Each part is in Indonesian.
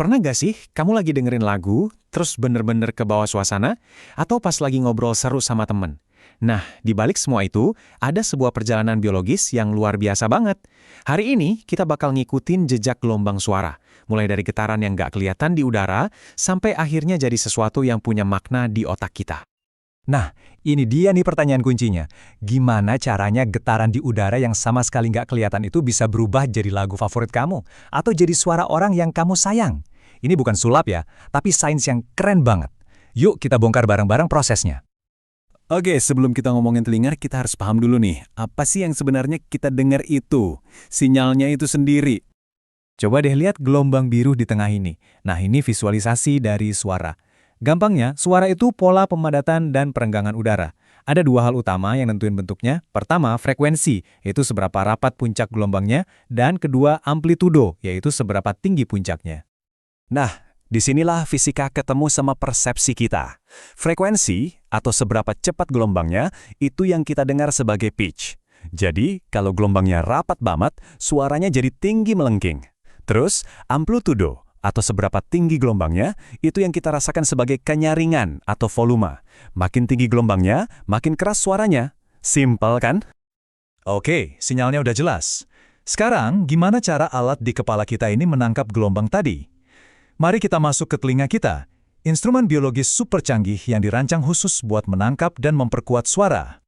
Pernah gak sih kamu lagi dengerin lagu, terus bener-bener ke bawah suasana, atau pas lagi ngobrol seru sama temen? Nah, di balik semua itu, ada sebuah perjalanan biologis yang luar biasa banget. Hari ini, kita bakal ngikutin jejak gelombang suara, mulai dari getaran yang gak kelihatan di udara, sampai akhirnya jadi sesuatu yang punya makna di otak kita. Nah, ini dia nih pertanyaan kuncinya. Gimana caranya getaran di udara yang sama sekali nggak kelihatan itu bisa berubah jadi lagu favorit kamu? Atau jadi suara orang yang kamu sayang? Ini bukan sulap ya, tapi sains yang keren banget. Yuk kita bongkar bareng-bareng prosesnya. Oke, sebelum kita ngomongin telinga, kita harus paham dulu nih, apa sih yang sebenarnya kita dengar itu? Sinyalnya itu sendiri. Coba deh lihat gelombang biru di tengah ini. Nah, ini visualisasi dari suara. Gampangnya, suara itu pola pemadatan dan perenggangan udara. Ada dua hal utama yang nentuin bentuknya. Pertama, frekuensi, yaitu seberapa rapat puncak gelombangnya, dan kedua, amplitudo, yaitu seberapa tinggi puncaknya. Nah, disinilah fisika ketemu sama persepsi kita. Frekuensi, atau seberapa cepat gelombangnya, itu yang kita dengar sebagai pitch. Jadi, kalau gelombangnya rapat banget, suaranya jadi tinggi melengking. Terus, amplitudo, atau seberapa tinggi gelombangnya, itu yang kita rasakan sebagai kenyaringan atau volume. Makin tinggi gelombangnya, makin keras suaranya. Simpel kan? Oke, sinyalnya udah jelas. Sekarang, gimana cara alat di kepala kita ini menangkap gelombang tadi? Mari kita masuk ke telinga kita. Instrumen biologis super canggih yang dirancang khusus buat menangkap dan memperkuat suara.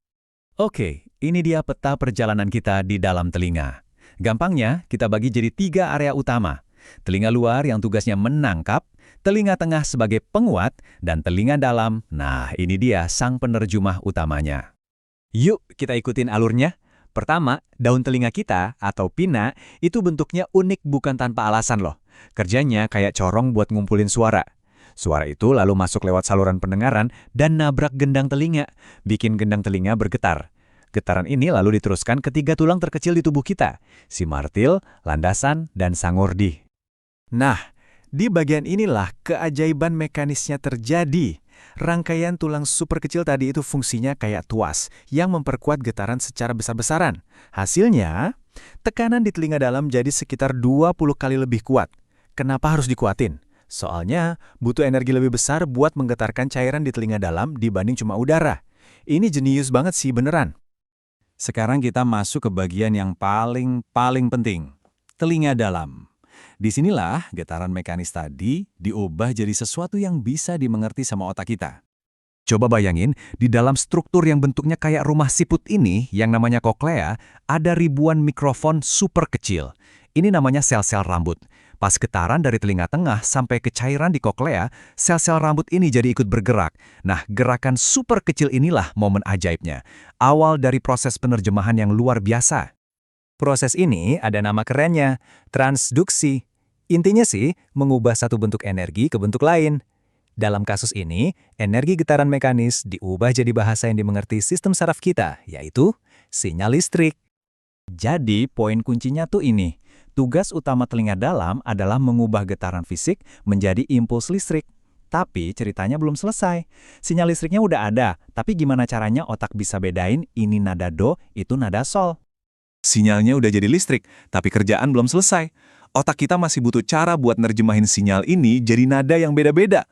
Oke, ini dia peta perjalanan kita di dalam telinga. Gampangnya, kita bagi jadi 3 area utama. Telinga luar yang tugasnya menangkap, telinga tengah sebagai penguat, dan telinga dalam, nah ini dia sang penerjemah utamanya. Yuk kita ikutin alurnya. Pertama, daun telinga kita atau pina itu bentuknya unik bukan tanpa alasan loh. Kerjanya kayak corong buat ngumpulin suara. Suara itu lalu masuk lewat saluran pendengaran dan nabrak gendang telinga, bikin gendang telinga bergetar. Getaran ini lalu diteruskan ke 3 tulang terkecil di tubuh kita, si martil, landasan, dan sangurdi. Nah, di bagian inilah keajaiban mekanisnya terjadi. Rangkaian tulang super kecil tadi itu fungsinya kayak tuas yang memperkuat getaran secara besar-besaran. Hasilnya, tekanan di telinga dalam jadi sekitar 20 kali lebih kuat. Kenapa harus dikuatin? Soalnya butuh energi lebih besar buat menggetarkan cairan di telinga dalam dibanding cuma udara. Ini jenius banget sih beneran. Sekarang kita masuk ke bagian yang paling penting. Telinga dalam. Disinilah getaran mekanis tadi diubah jadi sesuatu yang bisa dimengerti sama otak kita. Coba bayangin, di dalam struktur yang bentuknya kayak rumah siput ini, yang namanya koklea, ada ribuan mikrofon super kecil. Ini namanya sel-sel rambut. Pas getaran dari telinga tengah sampai ke cairan di koklea, sel-sel rambut ini jadi ikut bergerak. Nah, gerakan super kecil inilah momen ajaibnya. Awal dari proses penerjemahan yang luar biasa. Proses ini ada nama kerennya, transduksi. Intinya sih, mengubah satu bentuk energi ke bentuk lain. Dalam kasus ini, energi getaran mekanis diubah jadi bahasa yang dimengerti sistem saraf kita, yaitu sinyal listrik. Jadi, poin kuncinya tuh ini. Tugas utama telinga dalam adalah mengubah getaran fisik menjadi impuls listrik. Tapi ceritanya belum selesai. Sinyal listriknya udah ada, tapi gimana caranya otak bisa bedain ini nada do, itu nada sol? Sinyalnya udah jadi listrik, tapi kerjaan belum selesai. Otak kita masih butuh cara buat nerjemahin sinyal ini jadi nada yang beda-beda.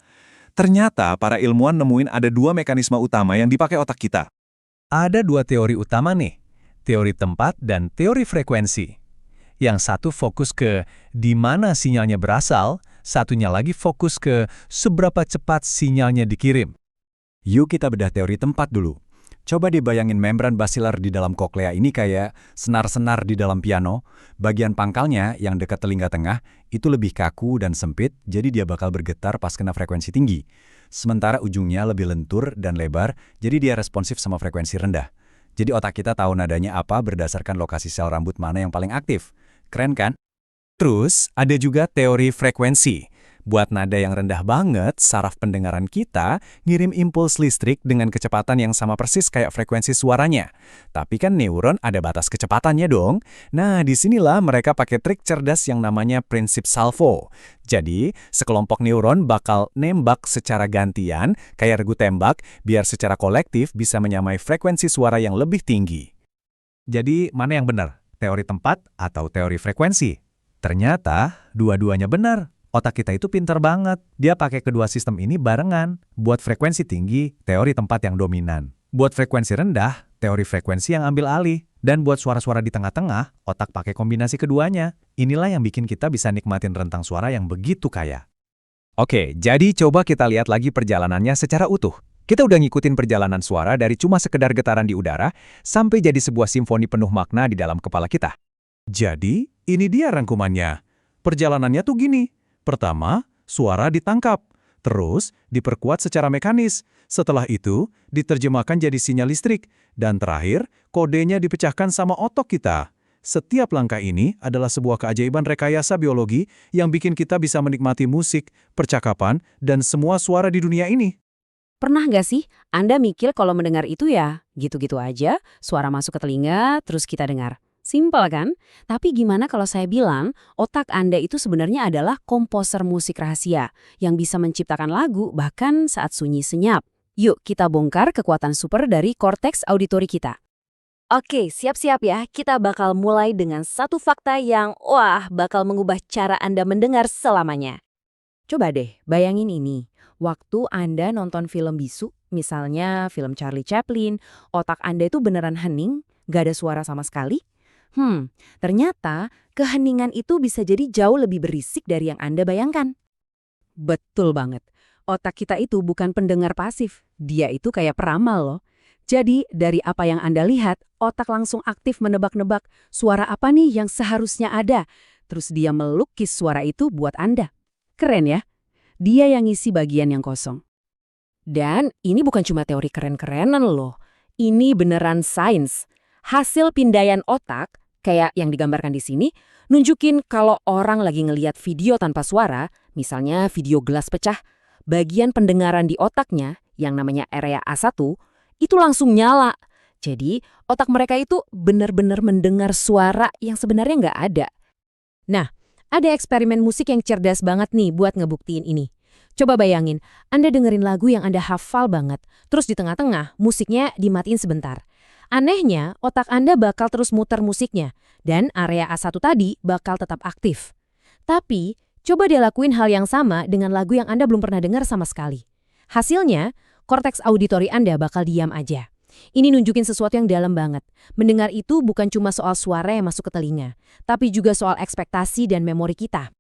Ternyata para ilmuwan nemuin ada 2 mekanisme utama yang dipakai otak kita. Ada 2 teori utama nih, teori tempat dan teori frekuensi. Yang satu fokus ke di mana sinyalnya berasal, satunya lagi fokus ke seberapa cepat sinyalnya dikirim. Yuk kita bedah teori tempat dulu. Coba dibayangin membran basilar di dalam koklea ini kayak senar-senar di dalam piano. Bagian pangkalnya yang dekat telinga tengah itu lebih kaku dan sempit, jadi dia bakal bergetar pas kena frekuensi tinggi. Sementara ujungnya lebih lentur dan lebar, jadi dia responsif sama frekuensi rendah. Jadi otak kita tahu nadanya apa berdasarkan lokasi sel rambut mana yang paling aktif. Keren kan? Terus ada juga teori frekuensi. Buat nada yang rendah banget, saraf pendengaran kita ngirim impuls listrik dengan kecepatan yang sama persis kayak frekuensi suaranya. Tapi kan neuron ada batas kecepatannya dong. Nah, disinilah mereka pakai trik cerdas yang namanya prinsip salvo. Jadi, sekelompok neuron bakal nembak secara gantian, kayak regu tembak, biar secara kolektif bisa menyamai frekuensi suara yang lebih tinggi. Jadi, mana yang benar? Teori tempat atau teori frekuensi? Ternyata, dua-duanya benar. Otak kita itu pinter banget. Dia pakai kedua sistem ini barengan. Buat frekuensi tinggi, teori tempat yang dominan. Buat frekuensi rendah, teori frekuensi yang ambil alih. Dan buat suara-suara di tengah-tengah, otak pakai kombinasi keduanya. Inilah yang bikin kita bisa nikmatin rentang suara yang begitu kaya. Oke, jadi coba kita lihat lagi perjalanannya secara utuh. Kita udah ngikutin perjalanan suara dari cuma sekedar getaran di udara, sampai jadi sebuah simfoni penuh makna di dalam kepala kita. Jadi, ini dia rangkumannya. Perjalanannya tuh gini. Pertama, suara ditangkap. Terus, diperkuat secara mekanis. Setelah itu, diterjemahkan jadi sinyal listrik. Dan terakhir, kodenya dipecahkan sama otak kita. Setiap langkah ini adalah sebuah keajaiban rekayasa biologi yang bikin kita bisa menikmati musik, percakapan, dan semua suara di dunia ini. Pernah nggak sih Anda mikir kalau mendengar itu ya gitu-gitu aja, suara masuk ke telinga, terus kita dengar? Simpel kan? Tapi gimana kalau saya bilang otak Anda itu sebenarnya adalah komposer musik rahasia yang bisa menciptakan lagu bahkan saat sunyi senyap? Yuk kita bongkar kekuatan super dari korteks auditori kita. Oke, siap-siap ya. Kita bakal mulai dengan satu fakta yang, bakal mengubah cara Anda mendengar selamanya. Coba deh, bayangin ini. Waktu Anda nonton film bisu, misalnya film Charlie Chaplin, otak Anda itu beneran hening, gak ada suara sama sekali. Ternyata keheningan itu bisa jadi jauh lebih berisik dari yang Anda bayangkan. Betul banget. Otak kita itu bukan pendengar pasif. Dia itu kayak peramal loh. Jadi, dari apa yang Anda lihat, otak langsung aktif menebak-nebak suara apa nih yang seharusnya ada. Terus dia melukis suara itu buat Anda. Keren ya? Dia yang ngisi bagian yang kosong. Dan ini bukan cuma teori keren-kerenan loh. Ini beneran sains. Hasil pindaian otak, kayak yang digambarkan di sini, nunjukin kalau orang lagi ngelihat video tanpa suara, misalnya video gelas pecah, bagian pendengaran di otaknya, yang namanya area A1, itu langsung nyala. Jadi, otak mereka itu benar-benar mendengar suara yang sebenarnya nggak ada. Nah, ada eksperimen musik yang cerdas banget nih buat ngebuktiin ini. Coba bayangin, Anda dengerin lagu yang Anda hafal banget, terus di tengah-tengah musiknya dimatiin sebentar. Anehnya, otak Anda bakal terus muter musiknya, dan area A1 tadi bakal tetap aktif. Tapi, coba dia lakuin hal yang sama dengan lagu yang Anda belum pernah dengar sama sekali. Hasilnya, korteks auditori Anda bakal diam aja. Ini nunjukin sesuatu yang dalam banget. Mendengar itu bukan cuma soal suara yang masuk ke telinga, tapi juga soal ekspektasi dan memori kita.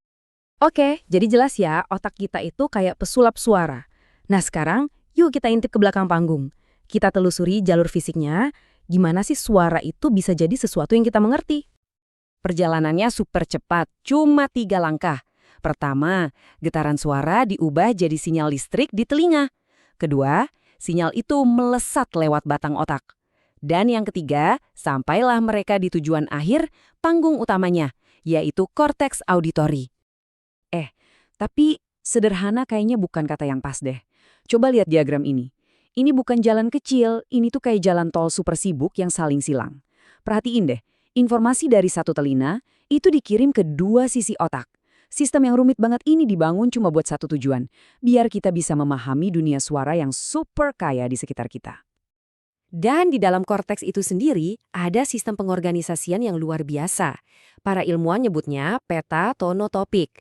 Oke, jadi jelas ya, otak kita itu kayak pesulap suara. Nah sekarang, yuk kita intip ke belakang panggung. Kita telusuri jalur fisiknya, gimana sih suara itu bisa jadi sesuatu yang kita mengerti. Perjalanannya super cepat, cuma 3 langkah. Pertama, getaran suara diubah jadi sinyal listrik di telinga. Kedua, sinyal itu melesat lewat batang otak. Dan yang ketiga, sampailah mereka di tujuan akhir, panggung utamanya, yaitu korteks auditori. Tapi sederhana kayaknya bukan kata yang pas deh. Coba lihat diagram ini. Ini bukan jalan kecil, ini tuh kayak jalan tol super sibuk yang saling silang. Perhatiin deh, informasi dari satu telinga itu dikirim ke 2 sisi otak. Sistem yang rumit banget ini dibangun cuma buat satu tujuan, biar kita bisa memahami dunia suara yang super kaya di sekitar kita. Dan di dalam korteks itu sendiri, ada sistem pengorganisasian yang luar biasa. Para ilmuwan nyebutnya peta tonotopik.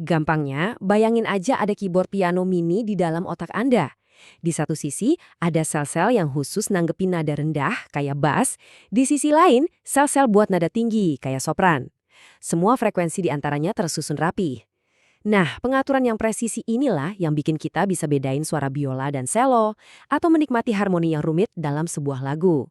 Gampangnya, bayangin aja ada keyboard piano mini di dalam otak Anda. Di satu sisi, ada sel-sel yang khusus nanggepin nada rendah, kayak bass. Di sisi lain, sel-sel buat nada tinggi, kayak sopran. Semua frekuensi di antaranya tersusun rapi. Nah, pengaturan yang presisi inilah yang bikin kita bisa bedain suara biola dan selo, atau menikmati harmoni yang rumit dalam sebuah lagu.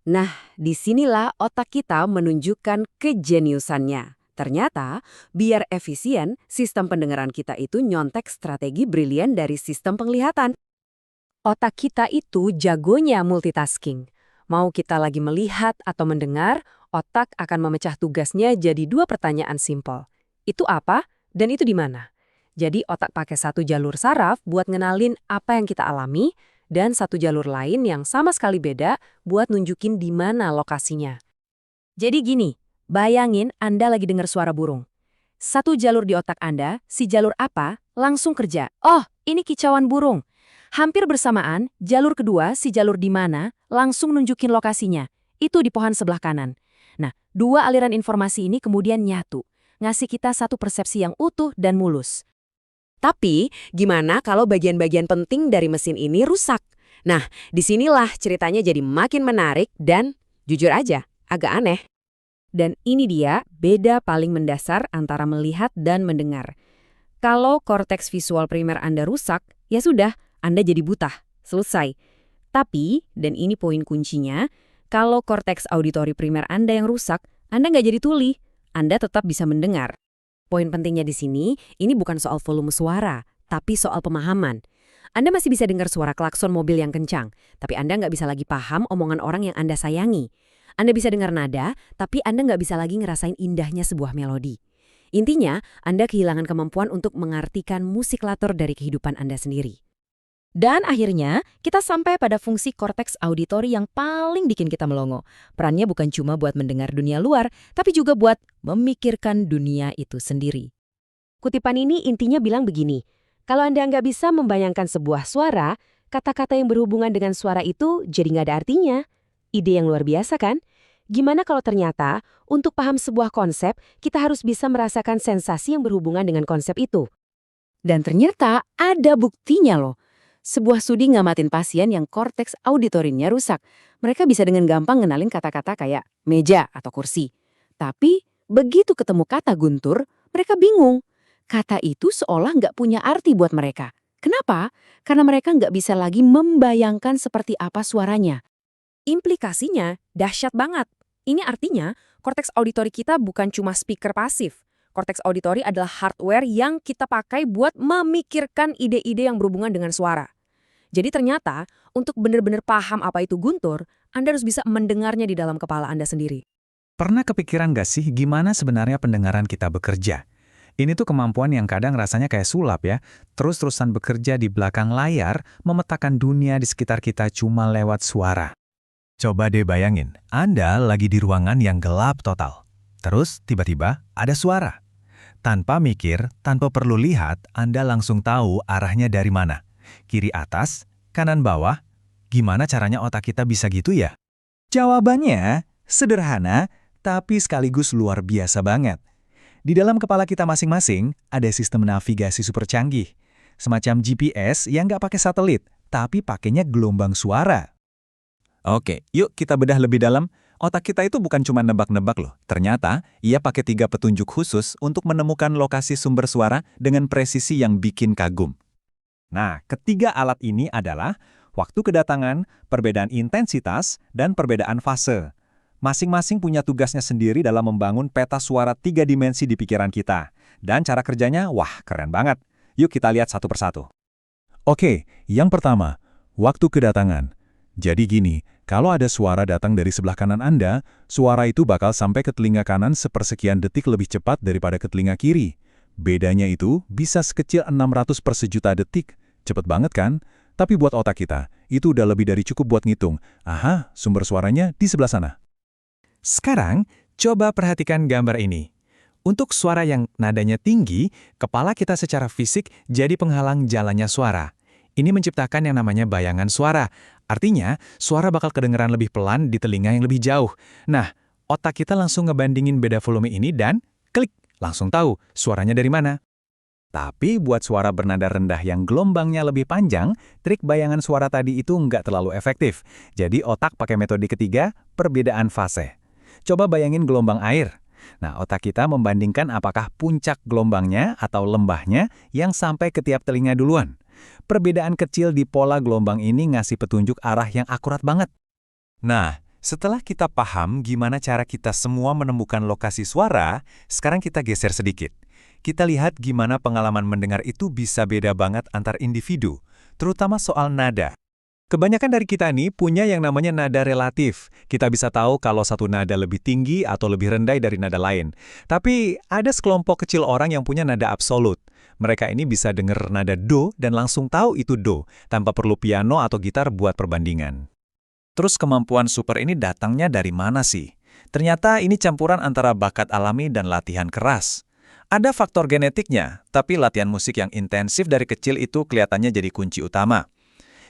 Nah, disinilah otak kita menunjukkan kejeniusannya. Ternyata, biar efisien, sistem pendengaran kita itu nyontek strategi brilian dari sistem penglihatan. Otak kita itu jagonya multitasking. Mau kita lagi melihat atau mendengar, otak akan memecah tugasnya jadi 2 pertanyaan simpel. Itu apa? Dan itu di mana? Jadi otak pakai satu jalur saraf buat ngenalin apa yang kita alami, dan satu jalur lain yang sama sekali beda buat nunjukin di mana lokasinya. Jadi gini, bayangin Anda lagi dengar suara burung. Satu jalur di otak Anda, si jalur apa, langsung kerja. Oh, ini kicauan burung. Hampir bersamaan, jalur kedua, si jalur di mana, langsung nunjukin lokasinya. Itu di pohon sebelah kanan. Nah, 2 aliran informasi ini kemudian nyatu. ngasih kita satu persepsi yang utuh dan mulus. Tapi, gimana kalau bagian-bagian penting dari mesin ini rusak? Nah, disinilah ceritanya jadi makin menarik dan, jujur aja, agak aneh. Dan ini dia beda paling mendasar antara melihat dan mendengar. Kalau korteks visual primer Anda rusak, ya sudah, Anda jadi buta. Selesai. Tapi, dan ini poin kuncinya, kalau korteks auditori primer Anda yang rusak, Anda nggak jadi tuli. Anda tetap bisa mendengar. Poin pentingnya di sini, ini bukan soal volume suara, tapi soal pemahaman. Anda masih bisa dengar suara klakson mobil yang kencang, tapi Anda nggak bisa lagi paham omongan orang yang Anda sayangi. Anda bisa dengar nada, tapi Anda nggak bisa lagi ngerasain indahnya sebuah melodi. Intinya, Anda kehilangan kemampuan untuk mengartikan musik latar dari kehidupan Anda sendiri. Dan akhirnya, kita sampai pada fungsi korteks auditori yang paling bikin kita melongo. Perannya bukan cuma buat mendengar dunia luar, tapi juga buat memikirkan dunia itu sendiri. Kutipan ini intinya bilang begini, kalau Anda nggak bisa membayangkan sebuah suara, kata-kata yang berhubungan dengan suara itu jadi nggak ada artinya. Ide yang luar biasa kan? Gimana kalau ternyata, untuk paham sebuah konsep, kita harus bisa merasakan sensasi yang berhubungan dengan konsep itu? Dan ternyata ada buktinya loh. Sebuah studi ngamatin pasien yang korteks auditorinya rusak. Mereka bisa dengan gampang ngenalin kata-kata kayak meja atau kursi. Tapi, begitu ketemu kata guntur, mereka bingung. Kata itu seolah nggak punya arti buat mereka. Kenapa? Karena mereka nggak bisa lagi membayangkan seperti apa suaranya. Implikasinya dahsyat banget. Ini artinya, korteks auditori kita bukan cuma speaker pasif. Korteks auditori adalah hardware yang kita pakai buat memikirkan ide-ide yang berhubungan dengan suara. Jadi ternyata, untuk benar-benar paham apa itu guntur, Anda harus bisa mendengarnya di dalam kepala Anda sendiri. Pernah kepikiran gak sih gimana sebenarnya pendengaran kita bekerja? Ini tuh kemampuan yang kadang rasanya kayak sulap ya. Terus-terusan bekerja di belakang layar, memetakan dunia di sekitar kita cuma lewat suara. Coba deh bayangin, Anda lagi di ruangan yang gelap total. Terus tiba-tiba ada suara. Tanpa mikir, tanpa perlu lihat, Anda langsung tahu arahnya dari mana. Kiri atas, kanan bawah. Gimana caranya otak kita bisa gitu ya? Jawabannya sederhana, tapi sekaligus luar biasa banget. Di dalam kepala kita masing-masing, ada sistem navigasi super canggih. Semacam GPS yang nggak pakai satelit, tapi pakainya gelombang suara. Oke, yuk kita bedah lebih dalam. Otak kita itu bukan cuma nebak-nebak loh. Ternyata, ia pakai 3 petunjuk khusus untuk menemukan lokasi sumber suara dengan presisi yang bikin kagum. Nah, ketiga alat ini adalah waktu kedatangan, perbedaan intensitas, dan perbedaan fase. Masing-masing punya tugasnya sendiri dalam membangun peta suara 3 dimensi di pikiran kita. Dan cara kerjanya, wah keren banget. Yuk kita lihat satu persatu. Oke, yang pertama, waktu kedatangan. Jadi gini, kalau ada suara datang dari sebelah kanan Anda, suara itu bakal sampai ke telinga kanan sepersekian detik lebih cepat daripada ke telinga kiri. Bedanya itu bisa sekecil 600 per sejuta detik. Cepet banget kan? Tapi buat otak kita, itu udah lebih dari cukup buat ngitung. Aha, sumber suaranya di sebelah sana. Sekarang, coba perhatikan gambar ini. Untuk suara yang nadanya tinggi, kepala kita secara fisik jadi penghalang jalannya suara. Ini menciptakan yang namanya bayangan suara. Artinya, suara bakal kedengeran lebih pelan di telinga yang lebih jauh. Nah, otak kita langsung ngebandingin beda volume ini dan klik, langsung tahu suaranya dari mana. Tapi buat suara bernada rendah yang gelombangnya lebih panjang, trik bayangan suara tadi itu nggak terlalu efektif. Jadi otak pakai metode ketiga, perbedaan fase. Coba bayangin gelombang air. Nah, otak kita membandingkan apakah puncak gelombangnya atau lembahnya yang sampai ke tiap telinga duluan. Perbedaan kecil di pola gelombang ini ngasih petunjuk arah yang akurat banget. Nah, setelah kita paham gimana cara kita semua menemukan lokasi suara, sekarang kita geser sedikit. Kita lihat gimana pengalaman mendengar itu bisa beda banget antar individu, terutama soal nada. Kebanyakan dari kita nih punya yang namanya nada relatif. Kita bisa tahu kalau satu nada lebih tinggi atau lebih rendah dari nada lain. Tapi ada sekelompok kecil orang yang punya nada absolut. Mereka ini bisa dengar nada do dan langsung tahu itu do, tanpa perlu piano atau gitar buat perbandingan. Terus kemampuan super ini datangnya dari mana sih? Ternyata ini campuran antara bakat alami dan latihan keras. Ada faktor genetiknya, tapi latihan musik yang intensif dari kecil itu kelihatannya jadi kunci utama.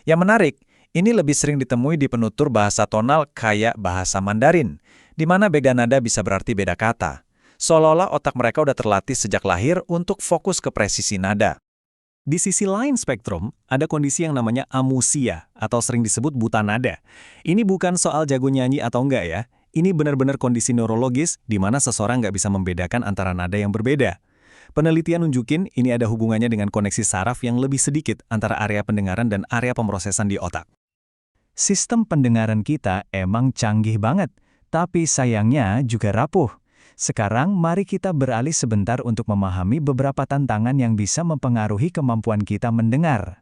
Yang menarik, ini lebih sering ditemui di penutur bahasa tonal kayak bahasa Mandarin, di mana beda nada bisa berarti beda kata. Seolah-olah otak mereka udah terlatih sejak lahir untuk fokus ke presisi nada. Di sisi lain spektrum, ada kondisi yang namanya amusia, atau sering disebut buta nada. Ini bukan soal jago nyanyi atau enggak ya. Ini benar-benar kondisi neurologis di mana seseorang nggak bisa membedakan antara nada yang berbeda. Penelitian nunjukin ini ada hubungannya dengan koneksi saraf yang lebih sedikit antara area pendengaran dan area pemrosesan di otak. Sistem pendengaran kita emang canggih banget, tapi sayangnya juga rapuh. Sekarang mari kita beralih sebentar untuk memahami beberapa tantangan yang bisa mempengaruhi kemampuan kita mendengar.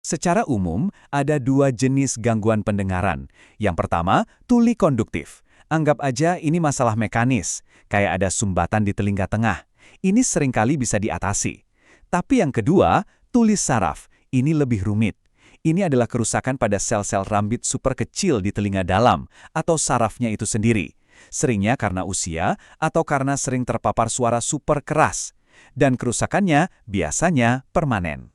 Secara umum, ada dua jenis gangguan pendengaran. Yang pertama, tuli konduktif. Anggap aja ini masalah mekanis, kayak ada sumbatan di telinga tengah. Ini seringkali bisa diatasi. Tapi yang kedua, tuli saraf. Ini lebih rumit. Ini adalah kerusakan pada sel-sel rambut super kecil di telinga dalam, atau sarafnya itu sendiri. Seringnya karena usia atau karena sering terpapar suara super keras. Dan kerusakannya biasanya permanen.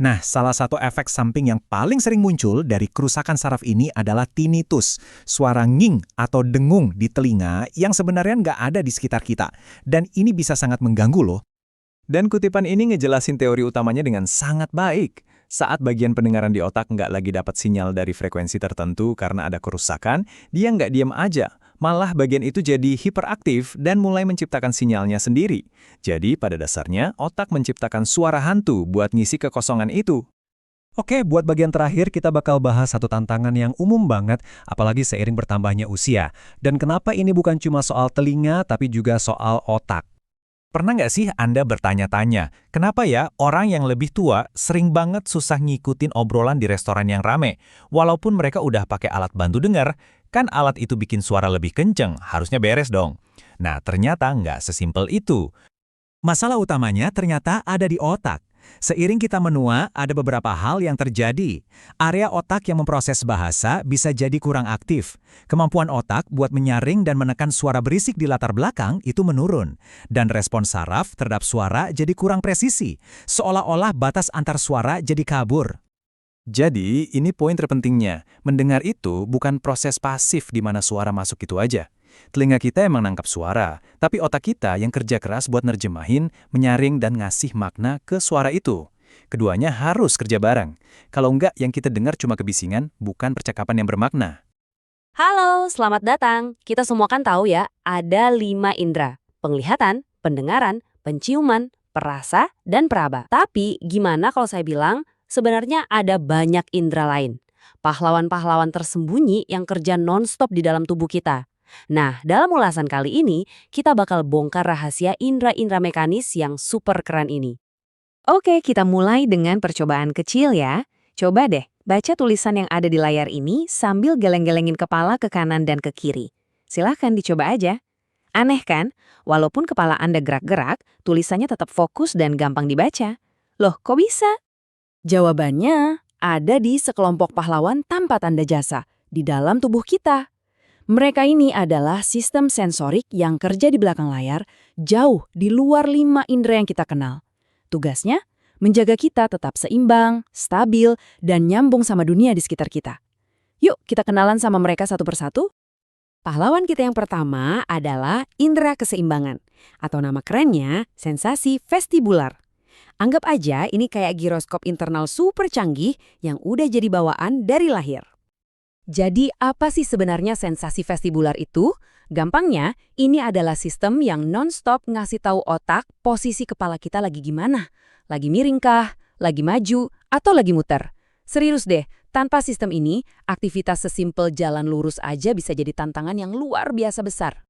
Nah, salah satu efek samping yang paling sering muncul dari kerusakan saraf ini adalah tinnitus, suara nging atau dengung di telinga yang sebenarnya nggak ada di sekitar kita. Dan ini bisa sangat mengganggu loh. Dan kutipan ini ngejelasin teori utamanya dengan sangat baik. Saat bagian pendengaran di otak nggak lagi dapat sinyal dari frekuensi tertentu karena ada kerusakan, dia nggak diam aja. Malah bagian itu jadi hiperaktif dan mulai menciptakan sinyalnya sendiri. Jadi pada dasarnya, otak menciptakan suara hantu buat ngisi kekosongan itu. Oke, buat bagian terakhir kita bakal bahas satu tantangan yang umum banget, apalagi seiring bertambahnya usia. Dan kenapa ini bukan cuma soal telinga, tapi juga soal otak. Pernah nggak sih Anda bertanya-tanya, kenapa ya orang yang lebih tua sering banget susah ngikutin obrolan di restoran yang rame, walaupun mereka udah pakai alat bantu dengar, kan alat itu bikin suara lebih kenceng, harusnya beres dong. Nah, ternyata nggak sesimpel itu. Masalah utamanya ternyata ada di otak. Seiring kita menua, ada beberapa hal yang terjadi. Area otak yang memproses bahasa bisa jadi kurang aktif. Kemampuan otak buat menyaring dan menekan suara berisik di latar belakang itu menurun. Dan respons saraf terhadap suara jadi kurang presisi. Seolah-olah batas antar suara jadi kabur. Jadi, ini poin terpentingnya. Mendengar itu bukan proses pasif di mana suara masuk itu aja. Telinga kita emang nangkap suara, tapi otak kita yang kerja keras buat nerjemahin, menyaring, dan ngasih makna ke suara itu. Keduanya harus kerja bareng. Kalau enggak, yang kita dengar cuma kebisingan, bukan percakapan yang bermakna. Halo, selamat datang. Kita semua kan tahu ya, ada 5 indera. Penglihatan, pendengaran, penciuman, perasa, dan peraba. Tapi gimana kalau saya bilang, sebenarnya ada banyak indera lain. Pahlawan-pahlawan tersembunyi yang kerja non-stop di dalam tubuh kita. Nah, dalam ulasan kali ini, kita bakal bongkar rahasia indera-indera mekanis yang super keren ini. Oke, kita mulai dengan percobaan kecil ya. Coba deh, baca tulisan yang ada di layar ini sambil geleng-gelengin kepala ke kanan dan ke kiri. Silahkan dicoba aja. Aneh kan? Walaupun kepala Anda gerak-gerak, tulisannya tetap fokus dan gampang dibaca. Loh, kok bisa? Jawabannya ada di sekelompok pahlawan tanpa tanda jasa di dalam tubuh kita. Mereka ini adalah sistem sensorik yang kerja di belakang layar, jauh di luar 5 indera yang kita kenal. Tugasnya, menjaga kita tetap seimbang, stabil, dan nyambung sama dunia di sekitar kita. Yuk, kita kenalan sama mereka satu persatu. Pahlawan kita yang pertama adalah indera keseimbangan, atau nama kerennya sensasi vestibular. Anggap aja ini kayak giroskop internal super canggih yang udah jadi bawaan dari lahir. Jadi apa sih sebenarnya sensasi vestibular itu? Gampangnya, ini adalah sistem yang non-stop ngasih tahu otak posisi kepala kita lagi gimana. Lagi miring kah? Lagi maju? Atau lagi muter? Serius deh, tanpa sistem ini, aktivitas sesimpel jalan lurus aja bisa jadi tantangan yang luar biasa besar.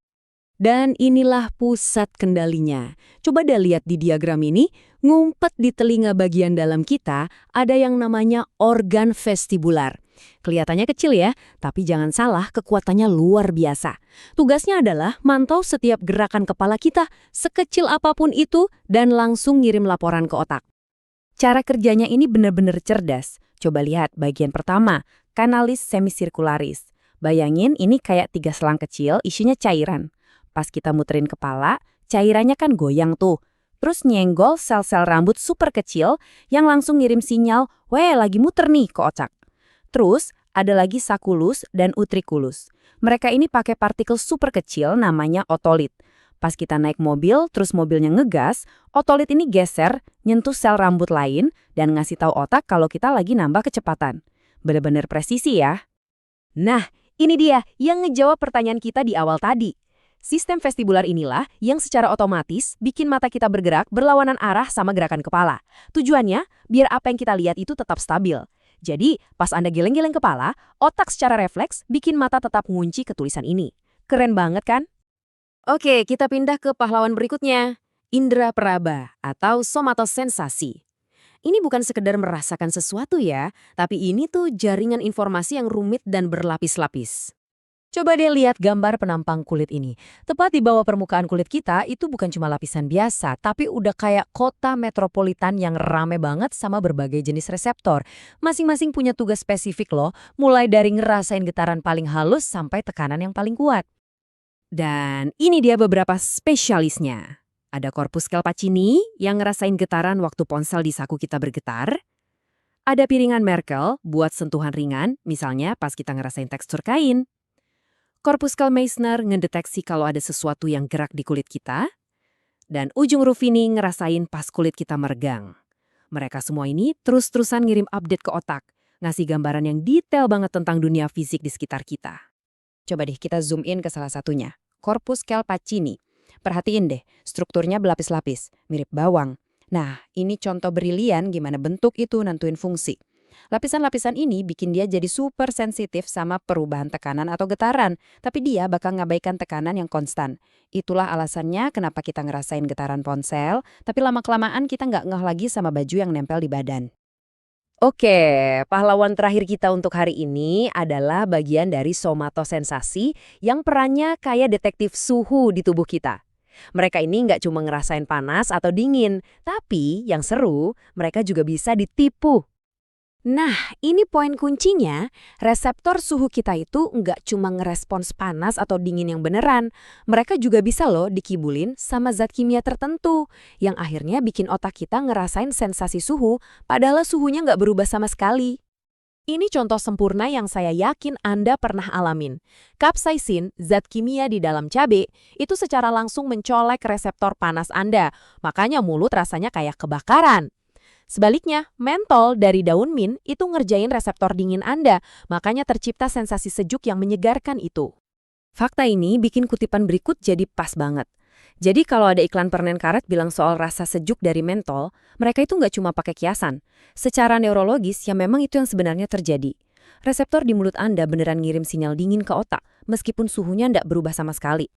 Dan inilah pusat kendalinya. Coba deh lihat di diagram ini, ngumpet di telinga bagian dalam kita ada yang namanya organ vestibular. Kelihatannya kecil ya, tapi jangan salah kekuatannya luar biasa. Tugasnya adalah mantau setiap gerakan kepala kita, sekecil apapun itu, dan langsung ngirim laporan ke otak. Cara kerjanya ini benar-benar cerdas. Coba lihat bagian pertama, kanalis semicircularis. Bayangin ini kayak 3 selang kecil isinya cairan. Pas kita muterin kepala, cairannya kan goyang tuh. Terus nyenggol sel-sel rambut super kecil yang langsung ngirim sinyal, weh lagi muter nih ke otak. Terus ada lagi sakulus dan utriculus. Mereka ini pakai partikel super kecil namanya otolit. Pas kita naik mobil, terus mobilnya ngegas, otolit ini geser, nyentuh sel rambut lain, dan ngasih tahu otak kalau kita lagi nambah kecepatan. Bener-bener presisi ya. Nah, ini dia yang ngejawab pertanyaan kita di awal tadi. Sistem vestibular inilah yang secara otomatis bikin mata kita bergerak berlawanan arah sama gerakan kepala. Tujuannya, biar apa yang kita lihat itu tetap stabil. Jadi, pas Anda geleng-geleng kepala, otak secara refleks bikin mata tetap ngunci ke tulisan ini. Keren banget kan? Oke, kita pindah ke pahlawan berikutnya. Indra peraba atau somatosensasi. Ini bukan sekedar merasakan sesuatu ya, tapi ini tuh jaringan informasi yang rumit dan berlapis-lapis. Coba deh lihat gambar penampang kulit ini. Tepat di bawah permukaan kulit kita itu bukan cuma lapisan biasa, tapi udah kayak kota metropolitan yang rame banget sama berbagai jenis reseptor. Masing-masing punya tugas spesifik loh, mulai dari ngerasain getaran paling halus sampai tekanan yang paling kuat. Dan ini dia beberapa spesialisnya. Ada korpuskel Pacini yang ngerasain getaran waktu ponsel di saku kita bergetar. Ada piringan Merkel buat sentuhan ringan, misalnya pas kita ngerasain tekstur kain. Korpuskel Meissner ngedeteksi kalau ada sesuatu yang gerak di kulit kita. Dan ujung Ruffini ngerasain pas kulit kita meregang. Mereka semua ini terus-terusan ngirim update ke otak, ngasih gambaran yang detail banget tentang dunia fisik di sekitar kita. Coba deh kita zoom in ke salah satunya, korpuskel Pacini. Perhatiin deh, strukturnya berlapis-lapis, mirip bawang. Nah, ini contoh brilian gimana bentuk itu nentuin fungsi. Lapisan-lapisan ini bikin dia jadi super sensitif sama perubahan tekanan atau getaran, tapi dia bakal ngabaikan tekanan yang konstan. Itulah alasannya kenapa kita ngerasain getaran ponsel, tapi lama-kelamaan kita nggak ngeh lagi sama baju yang nempel di badan. Oke, pahlawan terakhir kita untuk hari ini adalah bagian dari somatosensasi yang perannya kayak detektif suhu di tubuh kita. Mereka ini nggak cuma ngerasain panas atau dingin, tapi yang seru, mereka juga bisa ditipu. Nah, ini poin kuncinya, reseptor suhu kita itu nggak cuma ngerespons panas atau dingin yang beneran. Mereka juga bisa loh dikibulin sama zat kimia tertentu, yang akhirnya bikin otak kita ngerasain sensasi suhu, padahal suhunya nggak berubah sama sekali. Ini contoh sempurna yang saya yakin Anda pernah alamin. Capsaicin, zat kimia di dalam cabai, itu secara langsung mencolek reseptor panas Anda, makanya mulut rasanya kayak kebakaran. Sebaliknya, mentol dari daun mint itu ngerjain reseptor dingin Anda, makanya tercipta sensasi sejuk yang menyegarkan itu. Fakta ini bikin kutipan berikut jadi pas banget. Jadi kalau ada iklan permen karet bilang soal rasa sejuk dari mentol, mereka itu nggak cuma pakai kiasan. Secara neurologis, ya memang itu yang sebenarnya terjadi. Reseptor di mulut Anda beneran ngirim sinyal dingin ke otak, meskipun suhunya nggak berubah sama sekali.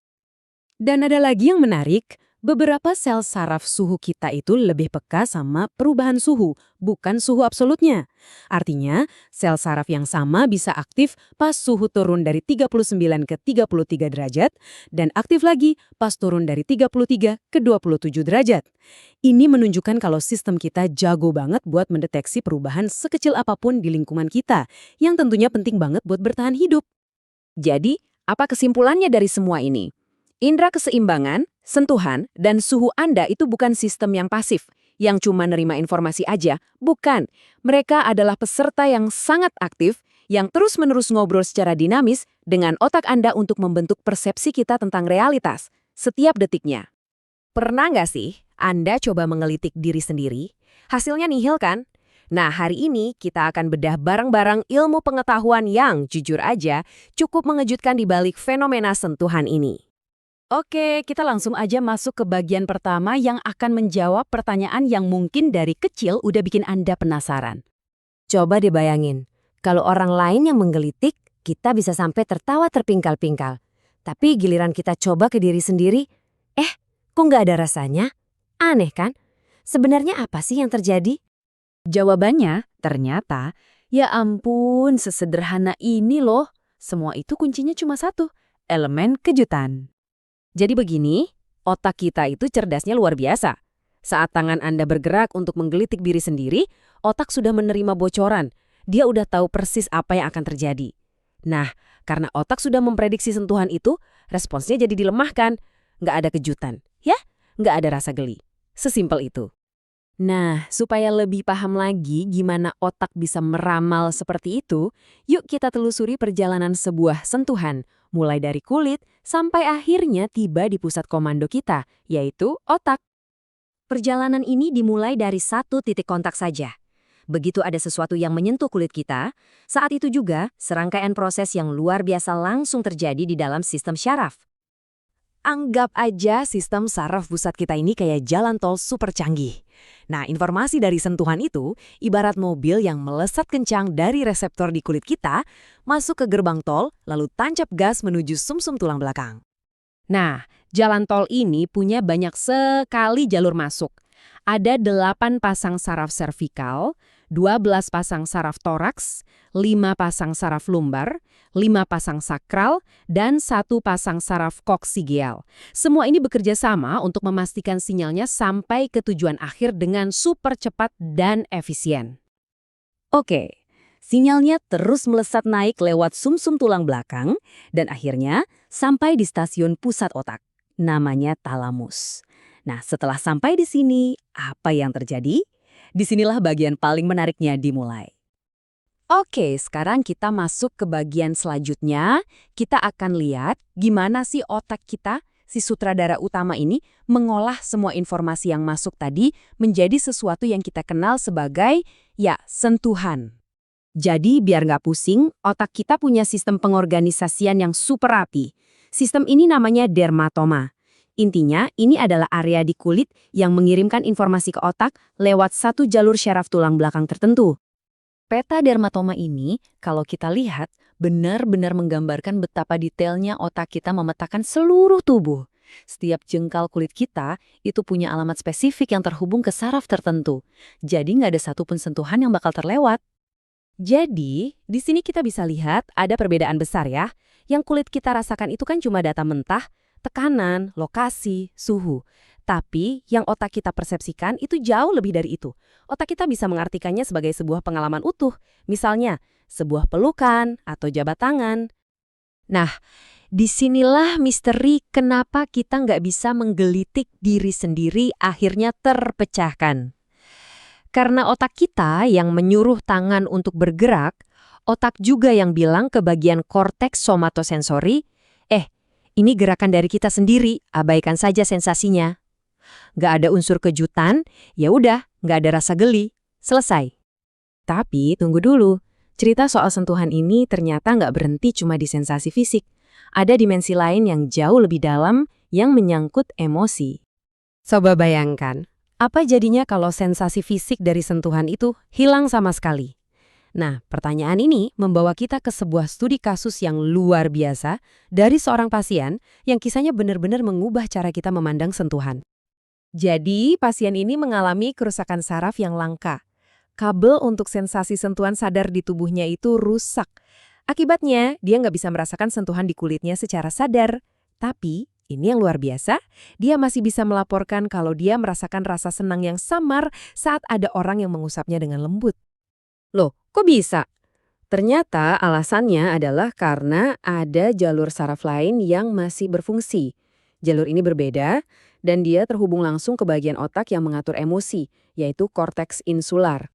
Dan ada lagi yang menarik, beberapa sel saraf suhu kita itu lebih peka sama perubahan suhu, bukan suhu absolutnya. Artinya, sel saraf yang sama bisa aktif pas suhu turun dari 39 ke 33 derajat, dan aktif lagi pas turun dari 33 ke 27 derajat. Ini menunjukkan kalau sistem kita jago banget buat mendeteksi perubahan sekecil apapun di lingkungan kita, yang tentunya penting banget buat bertahan hidup. Jadi, apa kesimpulannya dari semua ini? Indera keseimbangan, sentuhan, dan suhu Anda itu bukan sistem yang pasif, yang cuma nerima informasi aja. Bukan. Mereka adalah peserta yang sangat aktif, yang terus-menerus ngobrol secara dinamis dengan otak Anda untuk membentuk persepsi kita tentang realitas, setiap detiknya. Pernah nggak sih Anda coba mengelitik diri sendiri? Hasilnya nihil kan? Nah, hari ini kita akan bedah bareng-bareng ilmu pengetahuan yang, jujur aja, cukup mengejutkan di balik fenomena sentuhan ini. Oke, kita langsung aja masuk ke bagian pertama yang akan menjawab pertanyaan yang mungkin dari kecil udah bikin Anda penasaran. Coba dibayangin, kalau orang lain yang menggelitik, kita bisa sampai tertawa terpingkal-pingkal. Tapi giliran kita coba ke diri sendiri, kok nggak ada rasanya? Aneh kan? Sebenarnya apa sih yang terjadi? Jawabannya, ternyata, ya ampun, sesederhana ini loh. Semua itu kuncinya cuma satu, elemen kejutan. Jadi begini, otak kita itu cerdasnya luar biasa. Saat tangan Anda bergerak untuk menggelitik diri sendiri, otak sudah menerima bocoran. Dia udah tahu persis apa yang akan terjadi. Nah, karena otak sudah memprediksi sentuhan itu, responsnya jadi dilemahkan. Nggak ada kejutan, ya? Nggak ada rasa geli. Sesimpel itu. Nah, supaya lebih paham lagi gimana otak bisa meramal seperti itu, yuk kita telusuri perjalanan sebuah sentuhan, mulai dari kulit sampai akhirnya tiba di pusat komando kita, yaitu otak. Perjalanan ini dimulai dari satu titik kontak saja. Begitu ada sesuatu yang menyentuh kulit kita, saat itu juga serangkaian proses yang luar biasa langsung terjadi di dalam sistem syaraf. Anggap aja sistem saraf pusat kita ini kayak jalan tol super canggih. Nah, informasi dari sentuhan itu ibarat mobil yang melesat kencang dari reseptor di kulit kita, masuk ke gerbang tol, lalu tancap gas menuju sumsum tulang belakang. Nah, jalan tol ini punya banyak sekali jalur masuk. Ada 8 pasang saraf servikal, 12 pasang saraf toraks, 5 pasang saraf lumbar, 5 pasang sakral, dan 1 pasang saraf koksigeal. Semua ini bekerja sama untuk memastikan sinyalnya sampai ke tujuan akhir dengan super cepat dan efisien. Oke, sinyalnya terus melesat naik lewat sumsum tulang belakang dan akhirnya sampai di stasiun pusat otak. Namanya talamus. Nah, setelah sampai di sini, apa yang terjadi? Disinilah bagian paling menariknya dimulai. Oke, sekarang kita masuk ke bagian selanjutnya. Kita akan lihat gimana sih otak kita, si sutradara utama ini, mengolah semua informasi yang masuk tadi menjadi sesuatu yang kita kenal sebagai, ya, sentuhan. Jadi, biar nggak pusing, otak kita punya sistem pengorganisasian yang super rapi. Sistem ini namanya dermatoma. Intinya, ini adalah area di kulit yang mengirimkan informasi ke otak lewat satu jalur syaraf tulang belakang tertentu. Peta dermatoma ini, kalau kita lihat, benar-benar menggambarkan betapa detailnya otak kita memetakan seluruh tubuh. Setiap jengkal kulit kita itu punya alamat spesifik yang terhubung ke saraf tertentu. Jadi nggak ada satupun sentuhan yang bakal terlewat. Jadi, di sini kita bisa lihat ada perbedaan besar ya. Yang kulit kita rasakan itu kan cuma data mentah, tekanan, lokasi, suhu. Tapi yang otak kita persepsikan itu jauh lebih dari itu. Otak kita bisa mengartikannya sebagai sebuah pengalaman utuh. Misalnya, sebuah pelukan atau jabat tangan. Nah, disinilah misteri kenapa kita nggak bisa menggelitik diri sendiri akhirnya terpecahkan. Karena otak kita yang menyuruh tangan untuk bergerak, otak juga yang bilang ke bagian korteks somatosensori, ini gerakan dari kita sendiri, abaikan saja sensasinya. Nggak ada unsur kejutan, ya udah, nggak ada rasa geli, selesai. Tapi tunggu dulu, cerita soal sentuhan ini ternyata nggak berhenti cuma di sensasi fisik. Ada dimensi lain yang jauh lebih dalam yang menyangkut emosi. Coba bayangkan, apa jadinya kalau sensasi fisik dari sentuhan itu hilang sama sekali? Nah, pertanyaan ini membawa kita ke sebuah studi kasus yang luar biasa dari seorang pasien yang kisahnya benar-benar mengubah cara kita memandang sentuhan. Jadi, pasien ini mengalami kerusakan saraf yang langka. Kabel untuk sensasi sentuhan sadar di tubuhnya itu rusak. Akibatnya, dia nggak bisa merasakan sentuhan di kulitnya secara sadar. Tapi, ini yang luar biasa, dia masih bisa melaporkan kalau dia merasakan rasa senang yang samar saat ada orang yang mengusapnya dengan lembut. Loh, kok bisa? Ternyata alasannya adalah karena ada jalur saraf lain yang masih berfungsi. Jalur ini berbeda, dan dia terhubung langsung ke bagian otak yang mengatur emosi, yaitu korteks insular.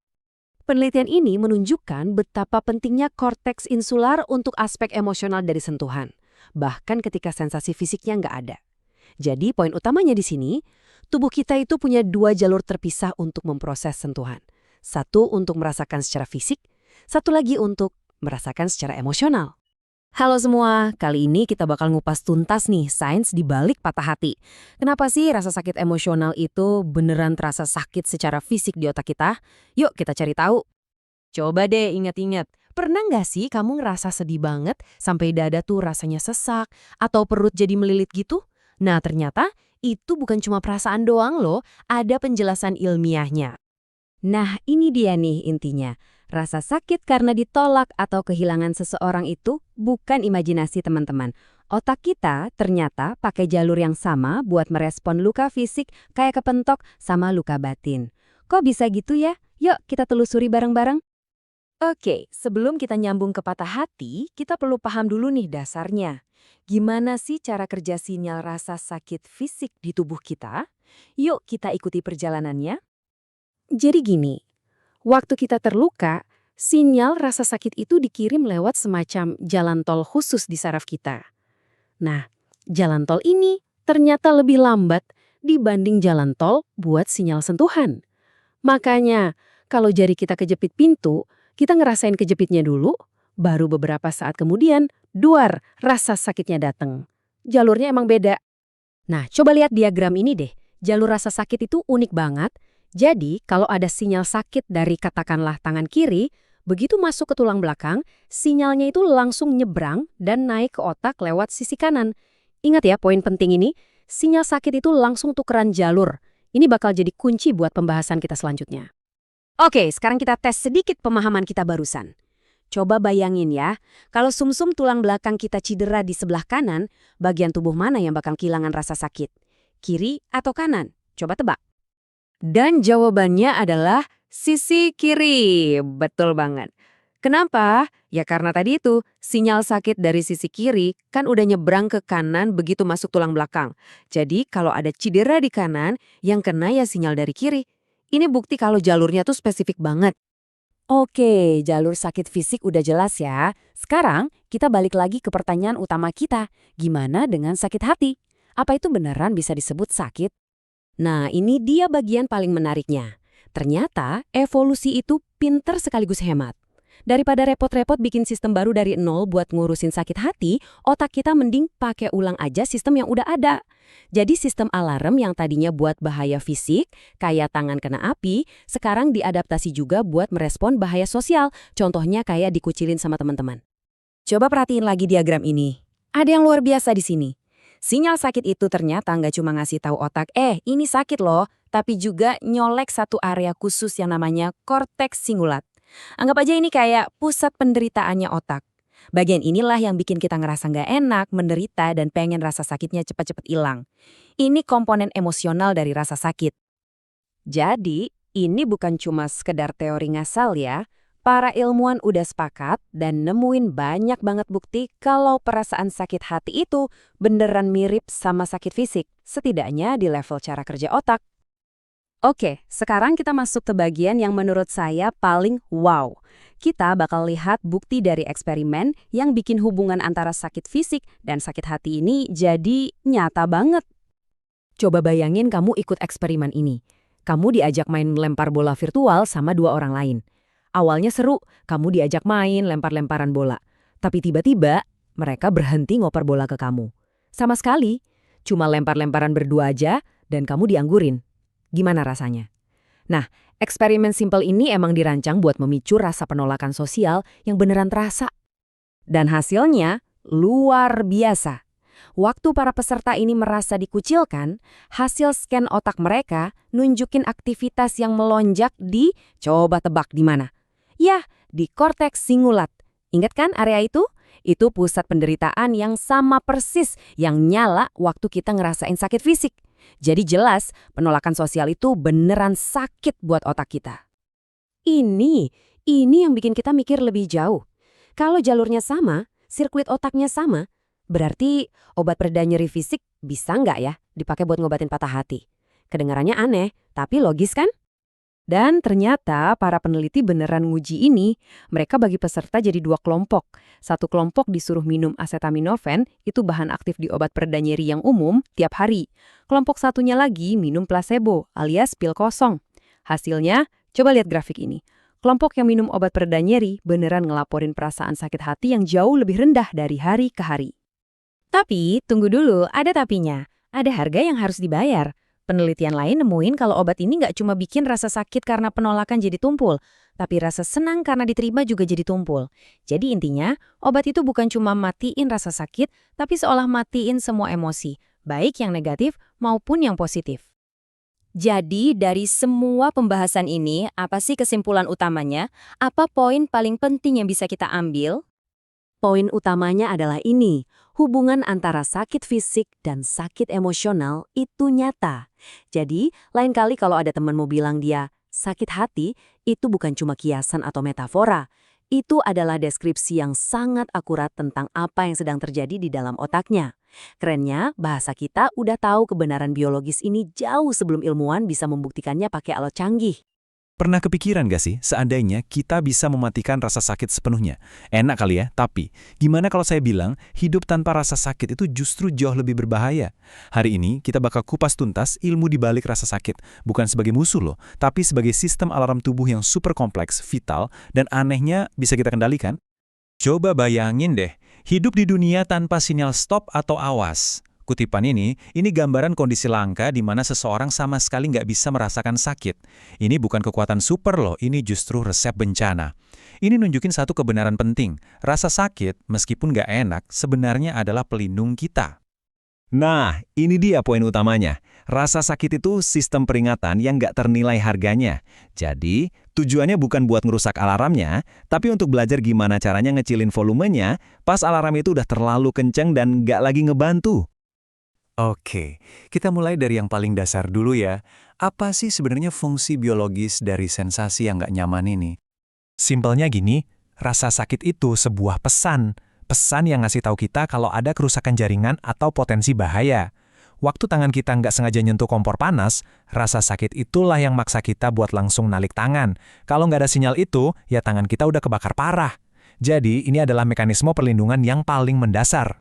Penelitian ini menunjukkan betapa pentingnya korteks insular untuk aspek emosional dari sentuhan, bahkan ketika sensasi fisiknya nggak ada. Jadi poin utamanya di sini, tubuh kita itu punya 2 jalur terpisah untuk memproses sentuhan. Satu untuk merasakan secara fisik, satu lagi untuk merasakan secara emosional. Halo semua, kali ini kita bakal ngupas tuntas nih sains di balik patah hati. Kenapa sih rasa sakit emosional itu beneran terasa sakit secara fisik di otak kita? Yuk kita cari tahu. Coba deh ingat-ingat, pernah nggak sih kamu ngerasa sedih banget sampai dada tuh rasanya sesak atau perut jadi melilit gitu? Nah ternyata itu bukan cuma perasaan doang loh, ada penjelasan ilmiahnya. Nah, ini dia nih intinya. Rasa sakit karena ditolak atau kehilangan seseorang itu bukan imajinasi teman-teman. Otak kita ternyata pakai jalur yang sama buat merespon luka fisik kayak kepentok sama luka batin. Kok bisa gitu ya? Yuk kita telusuri bareng-bareng. Oke, sebelum kita nyambung ke patah hati, kita perlu paham dulu nih dasarnya. Gimana sih cara kerja sinyal rasa sakit fisik di tubuh kita? Yuk kita ikuti perjalanannya. Jadi gini, waktu kita terluka, sinyal rasa sakit itu dikirim lewat semacam jalan tol khusus di saraf kita. Nah, jalan tol ini ternyata lebih lambat dibanding jalan tol buat sinyal sentuhan. Makanya, kalau jari kita kejepit pintu, kita ngerasain kejepitnya dulu, baru beberapa saat kemudian, duar, rasa sakitnya datang. Jalurnya emang beda. Nah, coba lihat diagram ini deh. Jalur rasa sakit itu unik banget. Jadi, kalau ada sinyal sakit dari katakanlah tangan kiri, begitu masuk ke tulang belakang, sinyalnya itu langsung nyebrang dan naik ke otak lewat sisi kanan. Ingat ya poin penting ini, sinyal sakit itu langsung tukeran jalur. Ini bakal jadi kunci buat pembahasan kita selanjutnya. Oke, sekarang kita tes sedikit pemahaman kita barusan. Coba bayangin ya, kalau sumsum tulang belakang kita cedera di sebelah kanan, bagian tubuh mana yang bakal kehilangan rasa sakit? Kiri atau kanan? Coba tebak. Dan jawabannya adalah sisi kiri. Betul banget. Kenapa? Ya karena tadi itu, sinyal sakit dari sisi kiri kan udah nyebrang ke kanan begitu masuk tulang belakang. Jadi kalau ada cedera di kanan, yang kena ya sinyal dari kiri. Ini bukti kalau jalurnya tuh spesifik banget. Oke, jalur sakit fisik udah jelas ya. Sekarang kita balik lagi ke pertanyaan utama kita. Gimana dengan sakit hati? Apa itu beneran bisa disebut sakit? Nah, ini dia bagian paling menariknya. Ternyata evolusi itu pinter sekaligus hemat. Daripada repot-repot bikin sistem baru dari nol buat ngurusin sakit hati, otak kita mending pakai ulang aja sistem yang udah ada. Jadi sistem alarm yang tadinya buat bahaya fisik, kayak tangan kena api, sekarang diadaptasi juga buat merespon bahaya sosial, contohnya kayak dikucilin sama teman-teman. Coba perhatiin lagi diagram ini. Ada yang luar biasa di sini. Sinyal sakit itu ternyata nggak cuma ngasih tahu otak, ini sakit loh, tapi juga nyolek satu area khusus yang namanya korteks singulat. Anggap aja ini kayak pusat penderitaannya otak. Bagian inilah yang bikin kita ngerasa nggak enak, menderita, dan pengen rasa sakitnya cepat-cepat hilang. Ini komponen emosional dari rasa sakit. Jadi, ini bukan cuma sekedar teori ngasal ya. Para ilmuwan udah sepakat dan nemuin banyak banget bukti kalau perasaan sakit hati itu beneran mirip sama sakit fisik, setidaknya di level cara kerja otak. Oke, sekarang kita masuk ke bagian yang menurut saya paling wow. Kita bakal lihat bukti dari eksperimen yang bikin hubungan antara sakit fisik dan sakit hati ini jadi nyata banget. Coba bayangin kamu ikut eksperimen ini. Kamu diajak main lempar bola virtual sama dua orang lain. Awalnya seru, kamu diajak main lempar-lemparan bola. Tapi tiba-tiba, mereka berhenti ngoper bola ke kamu. Sama sekali, cuma lempar-lemparan berdua aja dan kamu dianggurin. Gimana rasanya? Nah, eksperimen simpel ini emang dirancang buat memicu rasa penolakan sosial yang beneran terasa. Dan hasilnya luar biasa. Waktu para peserta ini merasa dikucilkan, hasil scan otak mereka nunjukin aktivitas yang melonjak di, coba tebak di mana? Ya, di korteks singulat. Ingat kan area itu? Itu pusat penderitaan yang sama persis yang nyala waktu kita ngerasain sakit fisik. Jadi jelas, penolakan sosial itu beneran sakit buat otak kita. Ini yang bikin kita mikir lebih jauh. Kalau jalurnya sama, sirkuit otaknya sama, berarti obat pereda nyeri fisik bisa nggak ya dipakai buat ngobatin patah hati? Kedengarannya aneh, tapi logis kan? Dan ternyata para peneliti beneran nguji ini. Mereka bagi peserta jadi dua kelompok. Satu kelompok disuruh minum acetaminophen, itu bahan aktif di obat pereda nyeri yang umum, tiap hari. Kelompok satunya lagi minum placebo alias pil kosong. Hasilnya, coba lihat grafik ini. Kelompok yang minum obat pereda nyeri beneran ngelaporin perasaan sakit hati yang jauh lebih rendah dari hari ke hari. Tapi, tunggu dulu, ada tapinya. Ada harga yang harus dibayar. Penelitian lain nemuin kalau obat ini nggak cuma bikin rasa sakit karena penolakan jadi tumpul, tapi rasa senang karena diterima juga jadi tumpul. Jadi intinya, obat itu bukan cuma matiin rasa sakit, tapi seolah matiin semua emosi, baik yang negatif maupun yang positif. Jadi dari semua pembahasan ini, apa sih kesimpulan utamanya? Apa poin paling penting yang bisa kita ambil? Poin utamanya adalah ini, hubungan antara sakit fisik dan sakit emosional itu nyata. Jadi, lain kali kalau ada teman mau bilang dia sakit hati, itu bukan cuma kiasan atau metafora. Itu adalah deskripsi yang sangat akurat tentang apa yang sedang terjadi di dalam otaknya. Kerennya, bahasa kita udah tahu kebenaran biologis ini jauh sebelum ilmuwan bisa membuktikannya pakai alat canggih. Pernah kepikiran gak sih, seandainya kita bisa mematikan rasa sakit sepenuhnya? Enak kali ya, tapi gimana kalau saya bilang, hidup tanpa rasa sakit itu justru jauh lebih berbahaya? Hari ini, kita bakal kupas tuntas ilmu di balik rasa sakit, bukan sebagai musuh loh, tapi sebagai sistem alarm tubuh yang super kompleks, vital, dan anehnya bisa kita kendalikan. Coba bayangin deh, hidup di dunia tanpa sinyal stop atau awas. Kutipan ini gambaran kondisi langka di mana seseorang sama sekali nggak bisa merasakan sakit. Ini bukan kekuatan super loh, ini justru resep bencana. Ini nunjukin satu kebenaran penting, rasa sakit meskipun nggak enak sebenarnya adalah pelindung kita. Nah, ini dia poin utamanya. Rasa sakit itu sistem peringatan yang nggak ternilai harganya. Jadi, tujuannya bukan buat ngerusak alarmnya, tapi untuk belajar gimana caranya ngecilin volumenya pas alarm itu udah terlalu kenceng dan nggak lagi ngebantu. Oke, kita mulai dari yang paling dasar dulu ya. Apa sih sebenarnya fungsi biologis dari sensasi yang nggak nyaman ini? Simpelnya gini, rasa sakit itu sebuah pesan. Pesan yang ngasih tahu kita kalau ada kerusakan jaringan atau potensi bahaya. Waktu tangan kita nggak sengaja nyentuh kompor panas, rasa sakit itulah yang maksa kita buat langsung nalik tangan. Kalau nggak ada sinyal itu, ya tangan kita udah kebakar parah. Jadi, ini adalah mekanisme perlindungan yang paling mendasar.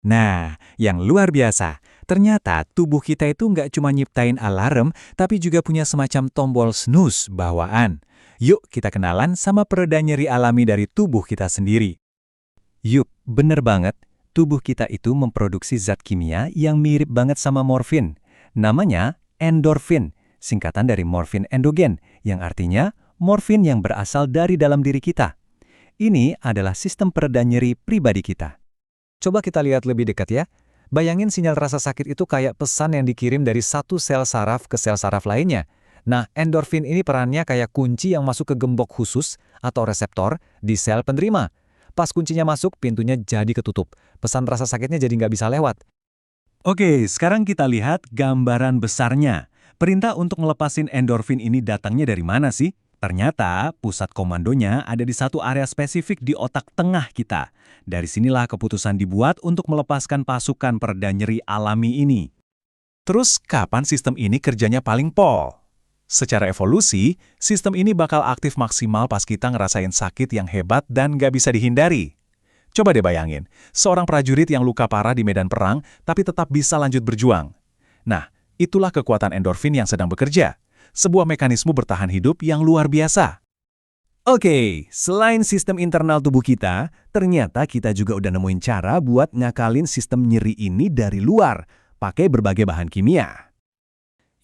Nah, yang luar biasa, ternyata tubuh kita itu nggak cuma nyiptain alarm, tapi juga punya semacam tombol snooze bawaan. Yuk kita kenalan sama pereda nyeri alami dari tubuh kita sendiri. Yup, bener banget. Tubuh kita itu memproduksi zat kimia yang mirip banget sama morfin. Namanya endorfin, singkatan dari morfin endogen, yang artinya morfin yang berasal dari dalam diri kita. Ini adalah sistem pereda nyeri pribadi kita. Coba kita lihat lebih dekat ya. Bayangin sinyal rasa sakit itu kayak pesan yang dikirim dari satu sel saraf ke sel saraf lainnya. Nah, endorfin ini perannya kayak kunci yang masuk ke gembok khusus atau reseptor di sel penerima. Pas kuncinya masuk, pintunya jadi ketutup. Pesan rasa sakitnya jadi nggak bisa lewat. Oke, sekarang kita lihat gambaran besarnya. Perintah untuk ngelepasin endorfin ini datangnya dari mana sih? Ternyata pusat komandonya ada di satu area spesifik di otak tengah kita. Dari sinilah keputusan dibuat untuk melepaskan pasukan pereda nyeri alami ini. Terus kapan sistem ini kerjanya paling pol? Secara evolusi, sistem ini bakal aktif maksimal pas kita ngerasain sakit yang hebat dan nggak bisa dihindari. Coba deh bayangin, seorang prajurit yang luka parah di medan perang tapi tetap bisa lanjut berjuang. Nah, itulah kekuatan endorfin yang sedang bekerja. Sebuah mekanisme bertahan hidup yang luar biasa. Oke, selain sistem internal tubuh kita, ternyata kita juga udah nemuin cara buat ngakalin sistem nyeri ini dari luar, pakai berbagai bahan kimia.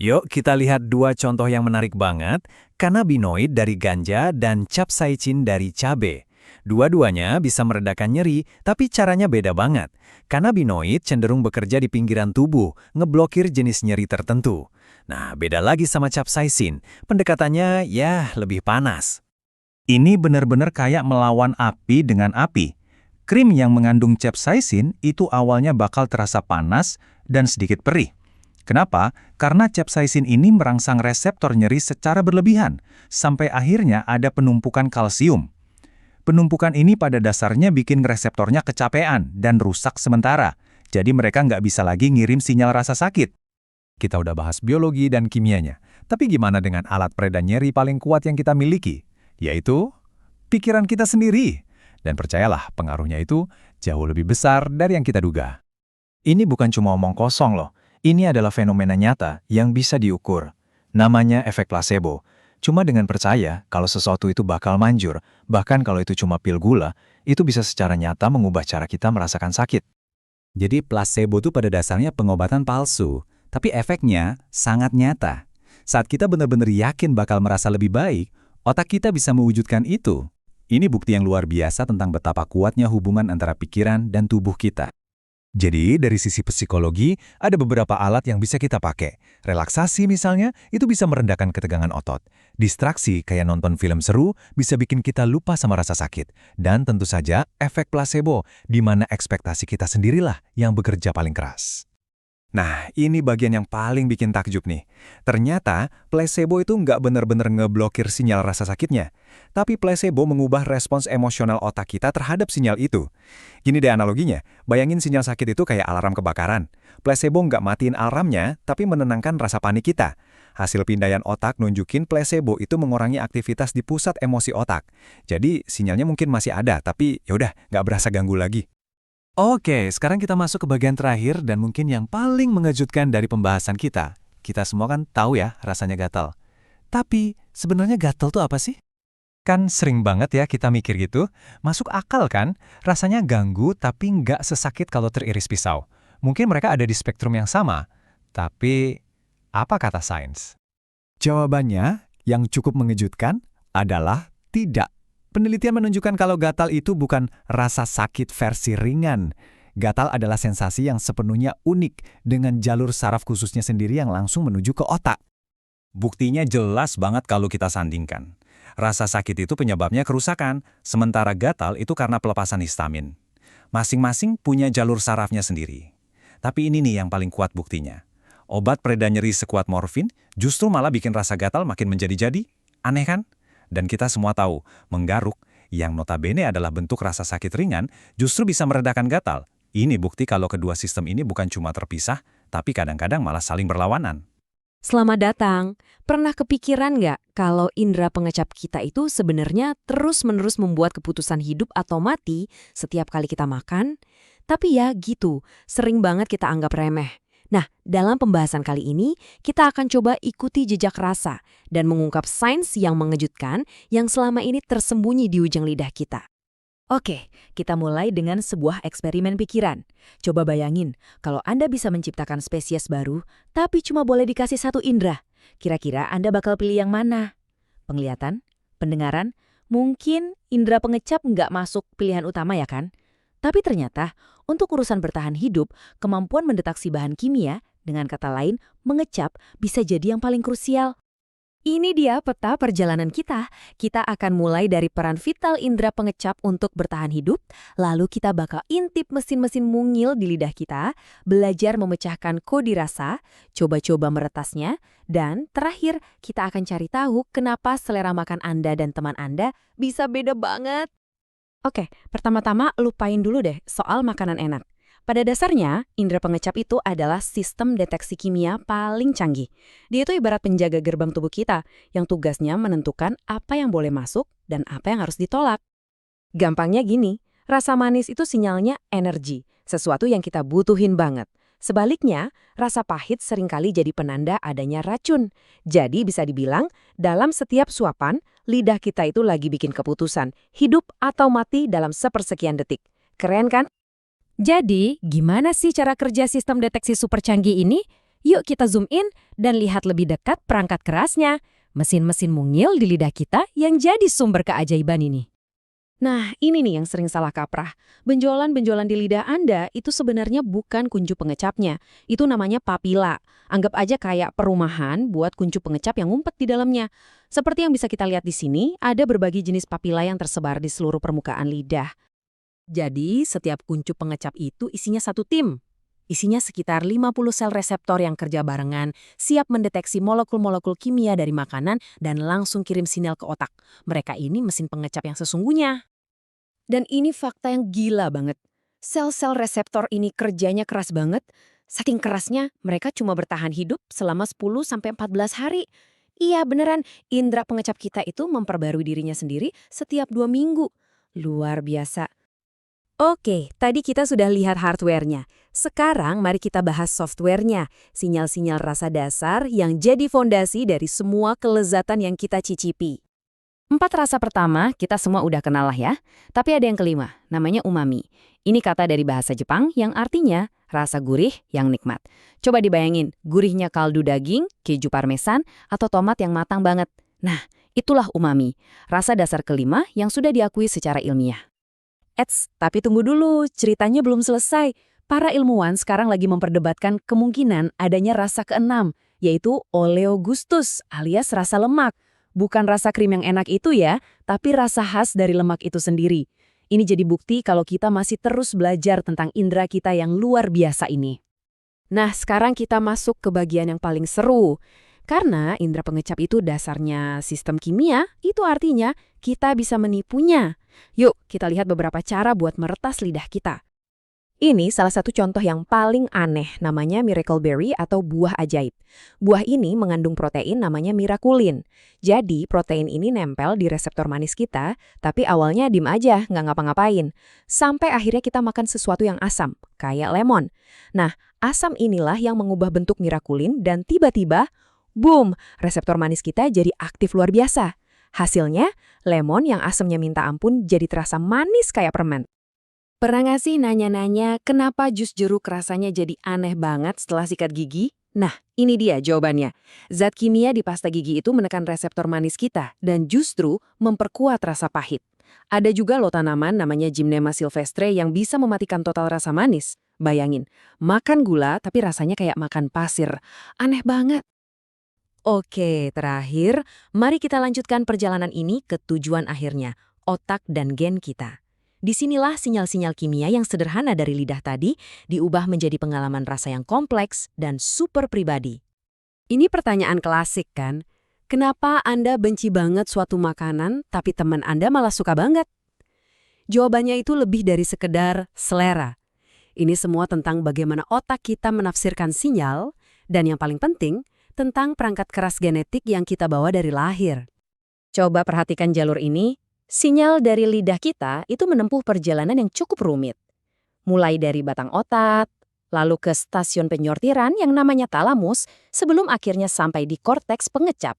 Yuk kita lihat dua contoh yang menarik banget, cannabinoid dari ganja dan capsaicin dari cabe. Dua-duanya bisa meredakan nyeri, tapi caranya beda banget. Cannabinoid cenderung bekerja di pinggiran tubuh, ngeblokir jenis nyeri tertentu. Nah, beda lagi sama capsaicin, pendekatannya ya lebih panas. Ini benar-benar kayak melawan api dengan api. Krim yang mengandung capsaicin itu awalnya bakal terasa panas dan sedikit perih. Kenapa? Karena capsaicin ini merangsang reseptor nyeri secara berlebihan, sampai akhirnya ada penumpukan kalsium. Penumpukan ini pada dasarnya bikin reseptornya kecapean dan rusak sementara, jadi mereka nggak bisa lagi ngirim sinyal rasa sakit. Kita udah bahas biologi dan kimianya, tapi gimana dengan alat pereda nyeri paling kuat yang kita miliki? Yaitu pikiran kita sendiri. Dan percayalah, pengaruhnya itu jauh lebih besar dari yang kita duga. Ini bukan cuma omong kosong loh. Ini adalah fenomena nyata yang bisa diukur. Namanya efek placebo. Cuma dengan percaya kalau sesuatu itu bakal manjur, bahkan kalau itu cuma pil gula, itu bisa secara nyata mengubah cara kita merasakan sakit. Jadi placebo itu pada dasarnya pengobatan palsu, tapi efeknya sangat nyata. Saat kita benar-benar yakin bakal merasa lebih baik, otak kita bisa mewujudkan itu. Ini bukti yang luar biasa tentang betapa kuatnya hubungan antara pikiran dan tubuh kita. Jadi, dari sisi psikologi, ada beberapa alat yang bisa kita pakai. Relaksasi misalnya, itu bisa merendahkan ketegangan otot. Distraksi, kayak nonton film seru, bisa bikin kita lupa sama rasa sakit. Dan tentu saja, efek placebo, di mana ekspektasi kita sendirilah yang bekerja paling keras. Nah, ini bagian yang paling bikin takjub nih. Ternyata, placebo itu nggak benar-benar ngeblokir sinyal rasa sakitnya. Tapi placebo mengubah respons emosional otak kita terhadap sinyal itu. Gini deh analoginya, bayangin sinyal sakit itu kayak alarm kebakaran. Placebo nggak matiin alarmnya, tapi menenangkan rasa panik kita. Hasil pindaian otak nunjukin placebo itu mengurangi aktivitas di pusat emosi otak. Jadi, sinyalnya mungkin masih ada, tapi yaudah, nggak berasa ganggu lagi. Oke, sekarang kita masuk ke bagian terakhir dan mungkin yang paling mengejutkan dari pembahasan kita. Kita semua kan tahu ya rasanya gatal. Tapi sebenarnya gatal tuh apa sih? Kan sering banget ya kita mikir gitu. Masuk akal kan? Rasanya ganggu tapi nggak sesakit kalau teriris pisau. Mungkin mereka ada di spektrum yang sama. Tapi apa kata sains? Jawabannya yang cukup mengejutkan adalah tidak. Penelitian menunjukkan kalau gatal itu bukan rasa sakit versi ringan. Gatal adalah sensasi yang sepenuhnya unik dengan jalur saraf khususnya sendiri yang langsung menuju ke otak. Buktinya jelas banget kalau kita sandingkan. Rasa sakit itu penyebabnya kerusakan, sementara gatal itu karena pelepasan histamin. Masing-masing punya jalur sarafnya sendiri. Tapi ini nih yang paling kuat buktinya. Obat pereda nyeri sekuat morfin justru malah bikin rasa gatal makin menjadi-jadi. Aneh kan? Dan kita semua tahu, menggaruk, yang notabene adalah bentuk rasa sakit ringan, justru bisa meredakan gatal. Ini bukti kalau kedua sistem ini bukan cuma terpisah, tapi kadang-kadang malah saling berlawanan. Selamat datang. Pernah kepikiran nggak kalau indera pengecap kita itu sebenarnya terus-menerus membuat keputusan hidup atau mati setiap kali kita makan? Tapi ya gitu, sering banget kita anggap remeh. Nah, dalam pembahasan kali ini, kita akan coba ikuti jejak rasa dan mengungkap sains yang mengejutkan yang selama ini tersembunyi di ujung lidah kita. Oke, kita mulai dengan sebuah eksperimen pikiran. Coba bayangin, kalau Anda bisa menciptakan spesies baru, tapi cuma boleh dikasih satu indera. Kira-kira Anda bakal pilih yang mana? Penglihatan? Pendengaran? Mungkin indera pengecap nggak masuk pilihan utama ya kan? Tapi ternyata, untuk urusan bertahan hidup, kemampuan mendeteksi bahan kimia, dengan kata lain, mengecap, bisa jadi yang paling krusial. Ini dia peta perjalanan kita. Kita akan mulai dari peran vital indera pengecap untuk bertahan hidup, lalu kita bakal intip mesin-mesin mungil di lidah kita, belajar memecahkan kode rasa, coba-coba meretasnya, dan terakhir kita akan cari tahu kenapa selera makan Anda dan teman Anda bisa beda banget. Oke, pertama-tama lupain dulu deh soal makanan enak. Pada dasarnya, indera pengecap itu adalah sistem deteksi kimia paling canggih. Dia itu ibarat penjaga gerbang tubuh kita, yang tugasnya menentukan apa yang boleh masuk dan apa yang harus ditolak. Gampangnya gini, rasa manis itu sinyalnya energi, sesuatu yang kita butuhin banget. Sebaliknya, rasa pahit seringkali jadi penanda adanya racun. Jadi bisa dibilang, dalam setiap suapan, lidah kita itu lagi bikin keputusan, hidup atau mati dalam sepersekian detik. Keren kan? Jadi, gimana sih cara kerja sistem deteksi super canggih ini? Yuk kita zoom in dan lihat lebih dekat perangkat kerasnya. Mesin-mesin mungil di lidah kita yang jadi sumber keajaiban ini. Nah, ini nih yang sering salah kaprah. Benjolan-benjolan di lidah Anda itu sebenarnya bukan kuncup pengecapnya. Itu namanya papila. Anggap aja kayak perumahan buat kuncup pengecap yang ngumpet di dalamnya. Seperti yang bisa kita lihat di sini, ada berbagai jenis papila yang tersebar di seluruh permukaan lidah. Jadi, setiap kuncup pengecap itu isinya satu tim. Isinya sekitar 50 sel reseptor yang kerja barengan, siap mendeteksi molekul-molekul kimia dari makanan dan langsung kirim sinyal ke otak. Mereka ini mesin pengecap yang sesungguhnya. Dan ini fakta yang gila banget. Sel-sel reseptor ini kerjanya keras banget. Saking kerasnya, mereka cuma bertahan hidup selama 10-14 hari. Iya beneran, indera pengecap kita itu memperbarui dirinya sendiri setiap 2 minggu. Luar biasa. Oke, tadi kita sudah lihat hardware-nya. Sekarang mari kita bahas software-nya. Sinyal-sinyal rasa dasar yang jadi fondasi dari semua kelezatan yang kita cicipi. 4 rasa pertama kita semua udah kenal lah ya. Tapi ada yang kelima, namanya umami. Ini kata dari bahasa Jepang yang artinya rasa gurih yang nikmat. Coba dibayangin, gurihnya kaldu daging, keju parmesan, atau tomat yang matang banget. Nah, itulah umami, rasa dasar kelima yang sudah diakui secara ilmiah. Tapi tunggu dulu, ceritanya belum selesai. Para ilmuwan sekarang lagi memperdebatkan kemungkinan adanya rasa keenam, yaitu oleogustus alias rasa lemak. Bukan rasa krim yang enak itu ya, tapi rasa khas dari lemak itu sendiri. Ini jadi bukti kalau kita masih terus belajar tentang indera kita yang luar biasa ini. Nah, sekarang kita masuk ke bagian yang paling seru. Karena indera pengecap itu dasarnya sistem kimia, itu artinya kita bisa menipunya. Yuk, kita lihat beberapa cara buat meretas lidah kita. Ini salah satu contoh yang paling aneh, namanya miracle berry atau buah ajaib. Buah ini mengandung protein namanya mirakulin. Jadi, protein ini nempel di reseptor manis kita, tapi awalnya diem aja, nggak ngapa-ngapain. Sampai akhirnya kita makan sesuatu yang asam, kayak lemon. Nah, asam inilah yang mengubah bentuk mirakulin dan tiba-tiba, boom, reseptor manis kita jadi aktif luar biasa. Hasilnya, lemon yang asamnya minta ampun jadi terasa manis kayak permen. Pernah nggak sih nanya-nanya kenapa jus jeruk rasanya jadi aneh banget setelah sikat gigi? Nah, ini dia jawabannya. Zat kimia di pasta gigi itu menekan reseptor manis kita dan justru memperkuat rasa pahit. Ada juga loh tanaman namanya Gymnema sylvestre yang bisa mematikan total rasa manis. Bayangin, makan gula tapi rasanya kayak makan pasir. Aneh banget. Oke, terakhir, mari kita lanjutkan perjalanan ini ke tujuan akhirnya, otak dan gen kita. Disinilah sinyal-sinyal kimia yang sederhana dari lidah tadi diubah menjadi pengalaman rasa yang kompleks dan super pribadi. Ini pertanyaan klasik kan? Kenapa Anda benci banget suatu makanan tapi teman Anda malah suka banget? Jawabannya itu lebih dari sekedar selera. Ini semua tentang bagaimana otak kita menafsirkan sinyal dan yang paling penting, tentang perangkat keras genetik yang kita bawa dari lahir. Coba perhatikan jalur ini. Sinyal dari lidah kita itu menempuh perjalanan yang cukup rumit. Mulai dari batang otak, lalu ke stasiun penyortiran yang namanya talamus, sebelum akhirnya sampai di korteks pengecap.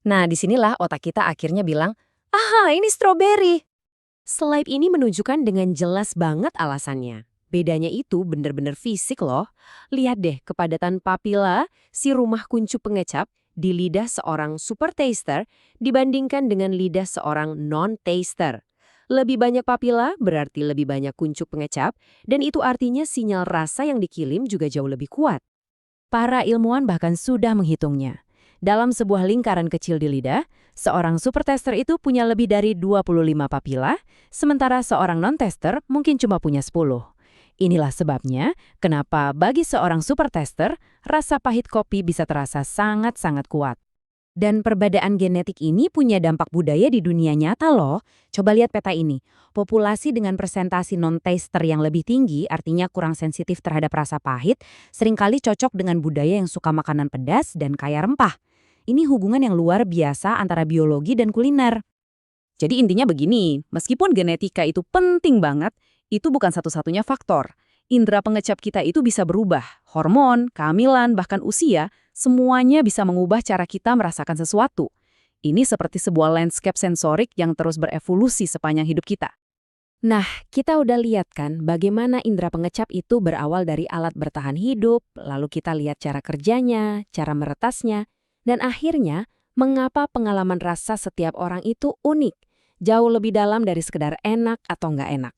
Nah, disinilah otak kita akhirnya bilang, "Aha, ini stroberi." Slide ini menunjukkan dengan jelas banget alasannya. Bedanya itu bener-bener fisik loh. Lihat deh kepadatan papila, si rumah kuncup pengecap, di lidah seorang super taster dibandingkan dengan lidah seorang non-taster. Lebih banyak papila berarti lebih banyak kuncup pengecap, dan itu artinya sinyal rasa yang dikirim juga jauh lebih kuat. Para ilmuwan bahkan sudah menghitungnya. Dalam sebuah lingkaran kecil di lidah, seorang super taster itu punya lebih dari 25 papila, sementara seorang non-taster mungkin cuma punya 10. Inilah sebabnya kenapa bagi seorang super taster, rasa pahit kopi bisa terasa sangat-sangat kuat. Dan perbedaan genetik ini punya dampak budaya di dunia nyata loh. Coba lihat peta ini. Populasi dengan presentasi non-taster yang lebih tinggi, artinya kurang sensitif terhadap rasa pahit, seringkali cocok dengan budaya yang suka makanan pedas dan kaya rempah. Ini hubungan yang luar biasa antara biologi dan kuliner. Jadi intinya begini, meskipun genetika itu penting banget, itu bukan satu-satunya faktor. Indera pengecap kita itu bisa berubah. Hormon, kehamilan, bahkan usia, semuanya bisa mengubah cara kita merasakan sesuatu. Ini seperti sebuah landscape sensorik yang terus berevolusi sepanjang hidup kita. Nah, kita udah lihat kan bagaimana indera pengecap itu berawal dari alat bertahan hidup, lalu kita lihat cara kerjanya, cara meretasnya, dan akhirnya mengapa pengalaman rasa setiap orang itu unik, jauh lebih dalam dari sekedar enak atau nggak enak.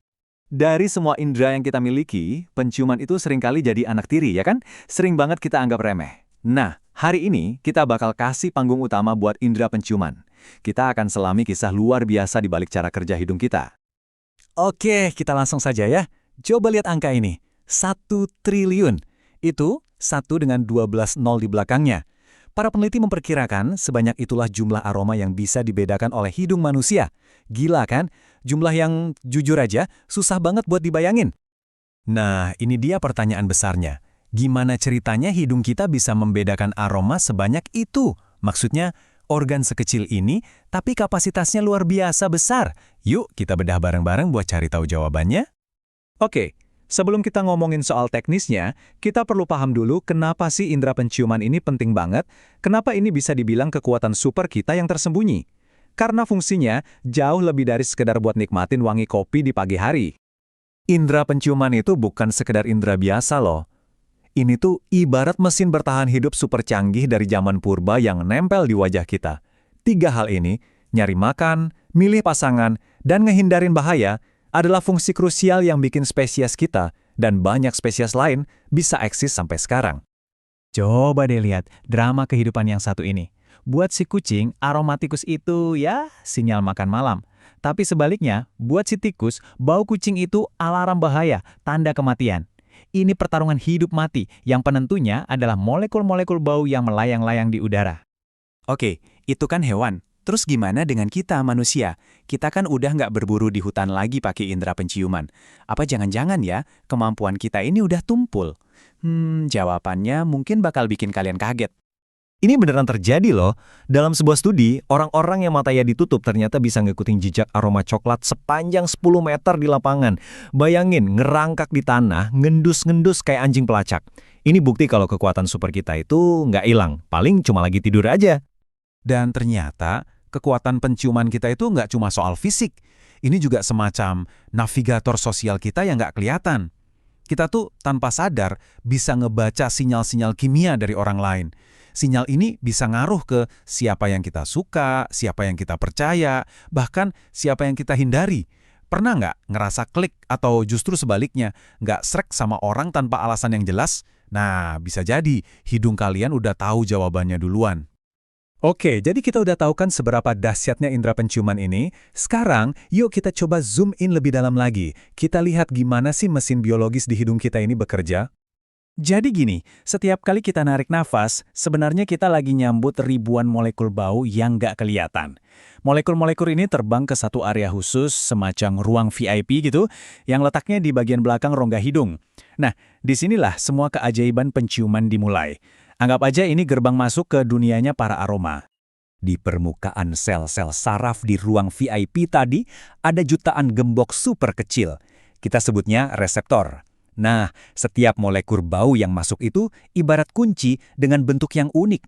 Dari semua indera yang kita miliki, penciuman itu seringkali jadi anak tiri, ya kan? Sering banget kita anggap remeh. Nah, hari ini kita bakal kasih panggung utama buat indera penciuman. Kita akan selami kisah luar biasa di balik cara kerja hidung kita. Oke, kita langsung saja ya. Coba lihat angka ini. 1 triliun. Itu 1 dengan 12 nol di belakangnya. Para peneliti memperkirakan sebanyak itulah jumlah aroma yang bisa dibedakan oleh hidung manusia. Gila kan? Jumlah yang jujur aja susah banget buat dibayangin. Nah, ini dia pertanyaan besarnya. Gimana ceritanya hidung kita bisa membedakan aroma sebanyak itu? Maksudnya, organ sekecil ini, tapi kapasitasnya luar biasa besar. Yuk, kita bedah bareng-bareng buat cari tahu jawabannya. Oke, sebelum kita ngomongin soal teknisnya, kita perlu paham dulu kenapa sih indera penciuman ini penting banget, kenapa ini bisa dibilang kekuatan super kita yang tersembunyi. Karena fungsinya jauh lebih dari sekedar buat nikmatin wangi kopi di pagi hari. Indera penciuman itu bukan sekedar indera biasa loh. Ini tuh ibarat mesin bertahan hidup super canggih dari zaman purba yang nempel di wajah kita. 3 hal ini, nyari makan, milih pasangan, dan ngehindarin bahaya, adalah fungsi krusial yang bikin spesies kita, dan banyak spesies lain, bisa eksis sampai sekarang. Coba deh lihat drama kehidupan yang satu ini. Buat si kucing, aromatikus itu ya sinyal makan malam. Tapi sebaliknya, buat si tikus, bau kucing itu alarm bahaya, tanda kematian. ini pertarungan hidup mati yang penentunya adalah molekul-molekul bau yang melayang-layang di udara. Oke, itu kan hewan. Terus gimana dengan kita manusia? Kita kan udah nggak berburu di hutan lagi pakai indera penciuman. Apa jangan-jangan ya, kemampuan kita ini udah tumpul? Jawabannya mungkin bakal bikin kalian kaget. Ini beneran terjadi loh. Dalam sebuah studi, orang-orang yang matanya ditutup ternyata bisa ngikutin jejak aroma coklat sepanjang 10 meter di lapangan. Bayangin, ngerangkak di tanah, ngendus-ngendus kayak anjing pelacak. Ini bukti kalau kekuatan super kita itu nggak hilang, paling cuma lagi tidur aja. Dan ternyata, kekuatan penciuman kita itu nggak cuma soal fisik. Ini juga semacam navigator sosial kita yang nggak kelihatan. Kita tuh tanpa sadar bisa ngebaca sinyal-sinyal kimia dari orang lain. Sinyal ini bisa ngaruh ke siapa yang kita suka, siapa yang kita percaya, bahkan siapa yang kita hindari. Pernah nggak ngerasa klik atau justru sebaliknya, nggak srek sama orang tanpa alasan yang jelas? Nah, bisa jadi hidung kalian udah tahu jawabannya duluan. Oke, jadi kita udah tahu kan seberapa dahsyatnya indera penciuman ini. Sekarang, yuk kita coba zoom in lebih dalam lagi. Kita lihat gimana sih mesin biologis di hidung kita ini bekerja. Jadi gini, setiap kali kita narik nafas, sebenarnya kita lagi nyambut ribuan molekul bau yang nggak kelihatan. Molekul-molekul ini terbang ke satu area khusus, semacam ruang VIP gitu, yang letaknya di bagian belakang rongga hidung. Nah, disinilah semua keajaiban penciuman dimulai. Anggap aja ini gerbang masuk ke dunianya para aroma. Di permukaan sel-sel saraf di ruang VIP tadi, ada jutaan gembok super kecil. Kita sebutnya reseptor. Nah, setiap molekul bau yang masuk itu ibarat kunci dengan bentuk yang unik.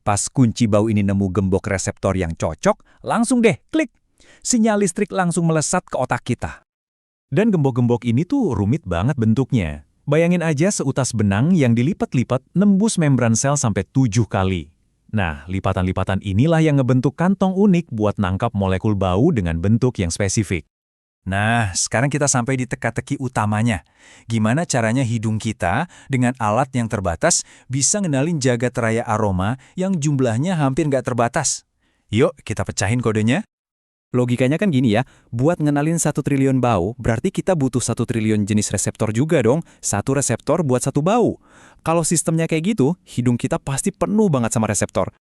Pas kunci bau ini nemu gembok reseptor yang cocok, langsung deh klik. Sinyal listrik langsung melesat ke otak kita. Dan gembok-gembok ini tuh rumit banget bentuknya. Bayangin aja seutas benang yang dilipat-lipat nembus membran sel sampai 7 kali. Nah, lipatan-lipatan inilah yang ngebentuk kantong unik buat nangkap molekul bau dengan bentuk yang spesifik. Nah, sekarang kita sampai di teka-teki utamanya. Gimana caranya hidung kita dengan alat yang terbatas bisa ngenalin jagat raya aroma yang jumlahnya hampir nggak terbatas? Yuk, kita pecahin kodenya. Logikanya kan gini ya, buat ngenalin 1 triliun bau, berarti kita butuh 1 triliun jenis reseptor juga dong. 1 reseptor buat 1 bau. Kalau sistemnya kayak gitu, hidung kita pasti penuh banget sama reseptor.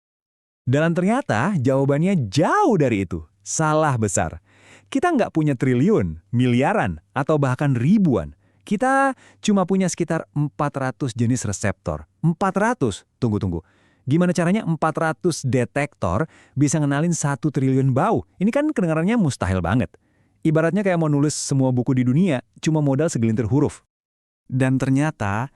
Dan ternyata jawabannya jauh dari itu. Salah besar. Kita nggak punya triliun, miliaran, atau bahkan ribuan. Kita cuma punya sekitar 400 jenis reseptor. 400? Tunggu. Gimana caranya 400 detektor bisa ngenalin 1 triliun bau? Ini kan kedengarannya mustahil banget. Ibaratnya kayak mau nulis semua buku di dunia, cuma modal segelintir huruf. Dan ternyata,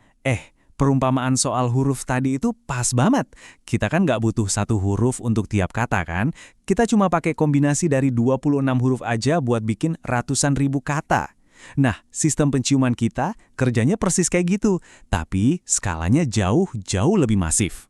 perumpamaan soal huruf tadi itu pas banget. Kita kan nggak butuh 1 huruf untuk tiap kata kan? Kita cuma pakai kombinasi dari 26 huruf aja buat bikin ratusan ribu kata. Nah, sistem penciuman kita kerjanya persis kayak gitu, tapi skalanya jauh lebih masif.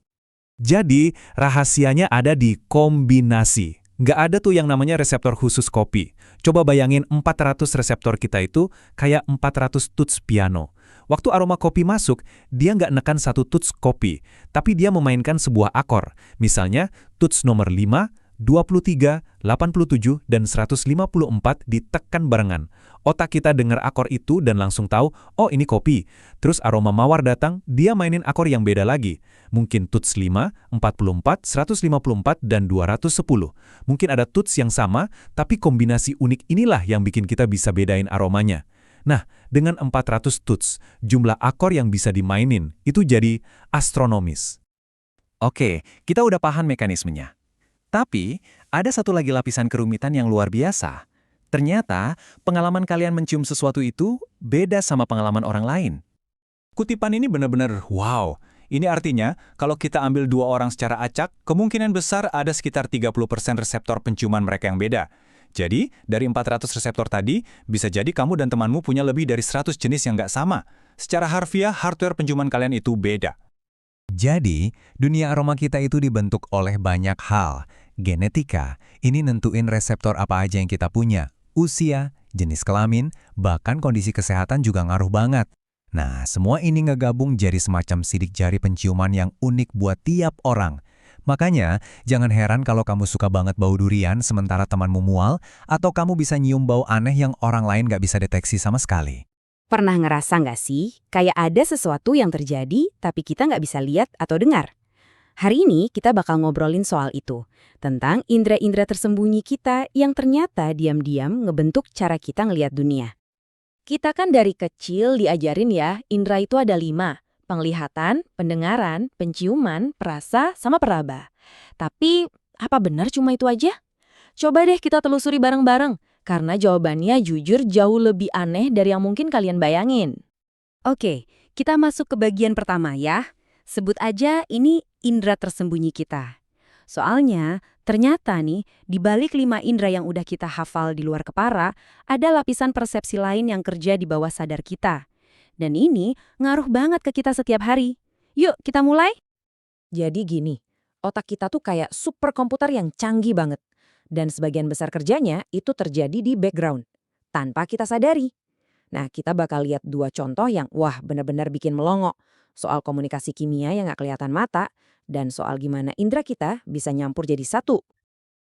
Jadi, rahasianya ada di kombinasi. Nggak ada tuh yang namanya reseptor khusus kopi. Coba bayangin 400 reseptor kita itu kayak 400 tuts piano. Waktu aroma kopi masuk, dia nggak nekan 1 tuts kopi, tapi dia memainkan sebuah akor. Misalnya, tuts nomor 5, 23, 87, dan 154 ditekan barengan. Otak kita dengar akor itu dan langsung tahu, oh ini kopi. Terus aroma mawar datang, dia mainin akor yang beda lagi. Mungkin tuts 5, 44, 154, dan 210. Mungkin ada tuts yang sama, tapi kombinasi unik inilah yang bikin kita bisa bedain aromanya. Nah, dengan 400 tuts, jumlah akor yang bisa dimainin itu jadi astronomis. Oke, kita udah paham mekanismenya. Tapi, ada satu lagi lapisan kerumitan yang luar biasa. Ternyata, pengalaman kalian mencium sesuatu itu beda sama pengalaman orang lain. Kutipan ini benar-benar wow. Ini artinya, kalau kita ambil 2 orang secara acak, kemungkinan besar ada sekitar 30% reseptor penciuman mereka yang beda. Jadi, dari 400 reseptor tadi, bisa jadi kamu dan temanmu punya lebih dari 100 jenis yang nggak sama. Secara harfiah, hardware penciuman kalian itu beda. Jadi, dunia aroma kita itu dibentuk oleh banyak hal. Genetika, ini nentuin reseptor apa aja yang kita punya. Usia, jenis kelamin, bahkan kondisi kesehatan juga ngaruh banget. Nah, semua ini ngegabung jadi semacam sidik jari penciuman yang unik buat tiap orang. Makanya, jangan heran kalau kamu suka banget bau durian sementara temanmu mual, atau kamu bisa nyium bau aneh yang orang lain nggak bisa deteksi sama sekali. Pernah ngerasa nggak sih, kayak ada sesuatu yang terjadi tapi kita nggak bisa lihat atau dengar? Hari ini kita bakal ngobrolin soal itu, tentang indera-indera tersembunyi kita yang ternyata diam-diam ngebentuk cara kita ngelihat dunia. Kita kan dari kecil diajarin ya, indera itu ada 5, penglihatan, pendengaran, penciuman, perasa, sama peraba. Tapi, apa benar cuma itu aja? Coba deh kita telusuri bareng-bareng, karena jawabannya jujur jauh lebih aneh dari yang mungkin kalian bayangin. Oke, kita masuk ke bagian pertama ya. Sebut aja ini indera tersembunyi kita. Soalnya, ternyata nih, di balik 5 indera yang udah kita hafal di luar kepala, ada lapisan persepsi lain yang kerja di bawah sadar kita. Dan ini ngaruh banget ke kita setiap hari. Yuk, kita mulai? Jadi gini, otak kita tuh kayak superkomputer yang canggih banget. Dan sebagian besar kerjanya itu terjadi di background, tanpa kita sadari. Nah, kita bakal lihat 2 contoh yang benar-benar bikin melongo. Soal komunikasi kimia yang nggak kelihatan mata, dan soal gimana indera kita bisa nyampur jadi satu.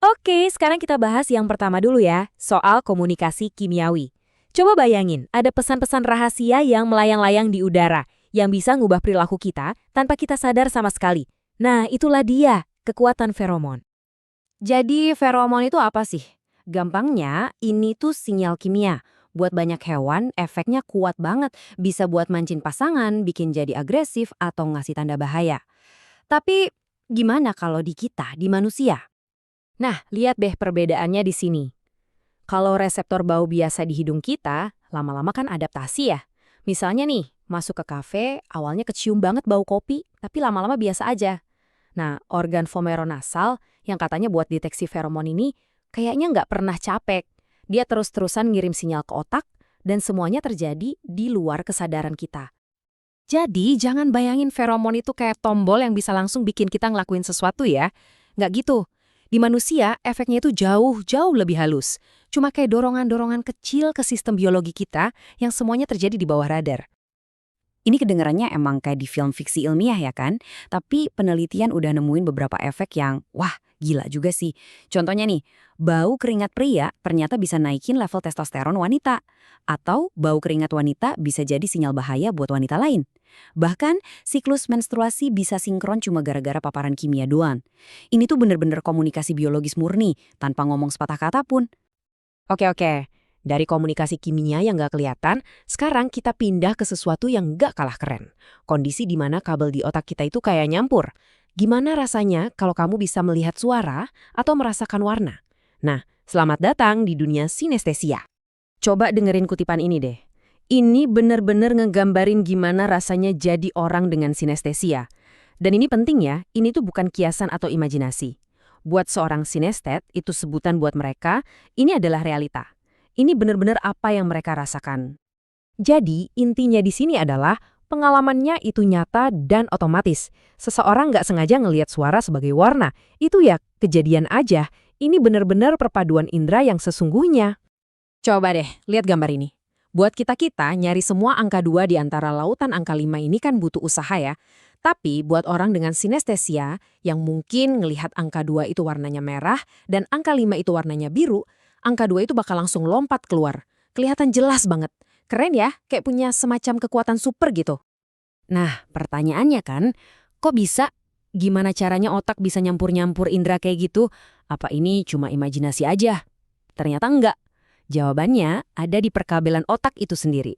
Oke, sekarang kita bahas yang pertama dulu ya, soal komunikasi kimiawi. Coba bayangin, ada pesan-pesan rahasia yang melayang-layang di udara, yang bisa ngubah perilaku kita tanpa kita sadar sama sekali. Nah, itulah dia, kekuatan feromon. Jadi feromon itu apa sih? Gampangnya, ini tuh sinyal kimia. Buat banyak hewan, efeknya kuat banget. Bisa buat mancing pasangan, bikin jadi agresif, atau ngasih tanda bahaya. Tapi, gimana kalau di kita, di manusia? Nah, lihat deh perbedaannya di sini. Kalau reseptor bau biasa di hidung kita, lama-lama kan adaptasi ya. Misalnya nih, masuk ke kafe, awalnya kecium banget bau kopi, tapi lama-lama biasa aja. Nah, organ vomeronasal yang katanya buat deteksi feromon ini kayaknya nggak pernah capek. Dia terus-terusan ngirim sinyal ke otak dan semuanya terjadi di luar kesadaran kita. Jadi, jangan bayangin feromon itu kayak tombol yang bisa langsung bikin kita ngelakuin sesuatu ya. Nggak gitu. Di manusia, efeknya itu jauh lebih halus. Cuma kayak dorongan-dorongan kecil ke sistem biologi kita yang semuanya terjadi di bawah radar. Ini kedengarannya emang kayak di film fiksi ilmiah ya kan? Tapi penelitian udah nemuin beberapa efek yang, gila juga sih. Contohnya nih, bau keringat pria ternyata bisa naikin level testosteron wanita. Atau bau keringat wanita bisa jadi sinyal bahaya buat wanita lain. Bahkan, siklus menstruasi bisa sinkron cuma gara-gara paparan kimia doang. Ini tuh bener-bener komunikasi biologis murni, tanpa ngomong sepatah kata pun. Oke. Dari komunikasi kimia yang nggak kelihatan, sekarang kita pindah ke sesuatu yang nggak kalah keren. Kondisi di mana kabel di otak kita itu kayak nyampur. Gimana rasanya kalau kamu bisa melihat suara atau merasakan warna? Nah, selamat datang di dunia sinestesia. Coba dengerin kutipan ini deh. Ini bener-bener ngegambarin gimana rasanya jadi orang dengan sinestesia. Dan ini penting ya, ini tuh bukan kiasan atau imajinasi. Buat seorang sinestet, itu sebutan buat mereka, ini adalah realita. Ini benar-benar apa yang mereka rasakan. Jadi, intinya di sini adalah pengalamannya itu nyata dan otomatis. Seseorang nggak sengaja ngelihat suara sebagai warna. Itu ya kejadian aja. Ini benar-benar perpaduan indera yang sesungguhnya. Coba deh, lihat gambar ini. Buat kita-kita, nyari semua angka 2 di antara lautan angka 5 ini kan butuh usaha ya. Tapi buat orang dengan sinestesia, yang mungkin ngelihat angka 2 itu warnanya merah dan angka 5 itu warnanya biru, angka 2 itu bakal langsung lompat keluar. Kelihatan jelas banget. Keren ya, kayak punya semacam kekuatan super gitu. Nah, pertanyaannya kan, kok bisa? Gimana caranya otak bisa nyampur-nyampur indera kayak gitu? Apa ini cuma imajinasi aja? Ternyata enggak. Jawabannya ada di perkabelan otak itu sendiri.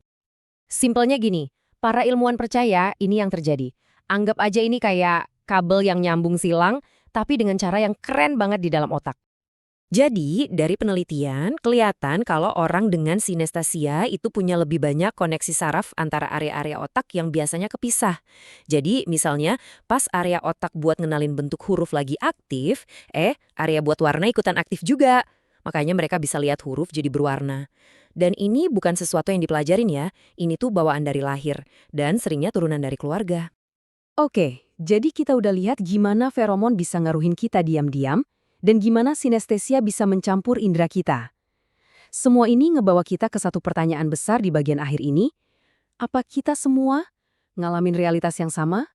Simpelnya gini, para ilmuwan percaya ini yang terjadi. Anggap aja ini kayak kabel yang nyambung silang, tapi dengan cara yang keren banget di dalam otak. Jadi, dari penelitian, kelihatan kalau orang dengan sinestesia itu punya lebih banyak koneksi saraf antara area-area otak yang biasanya kepisah. Jadi, misalnya, pas area otak buat ngenalin bentuk huruf lagi aktif, area buat warna ikutan aktif juga. Makanya mereka bisa lihat huruf jadi berwarna. Dan ini bukan sesuatu yang dipelajarin ya, ini tuh bawaan dari lahir, dan seringnya turunan dari keluarga. Oke, jadi kita udah lihat gimana feromon bisa ngaruhin kita diam-diam, dan gimana sinestesia bisa mencampur indera kita. Semua ini ngebawa kita ke satu pertanyaan besar di bagian akhir ini. Apa kita semua ngalamin realitas yang sama?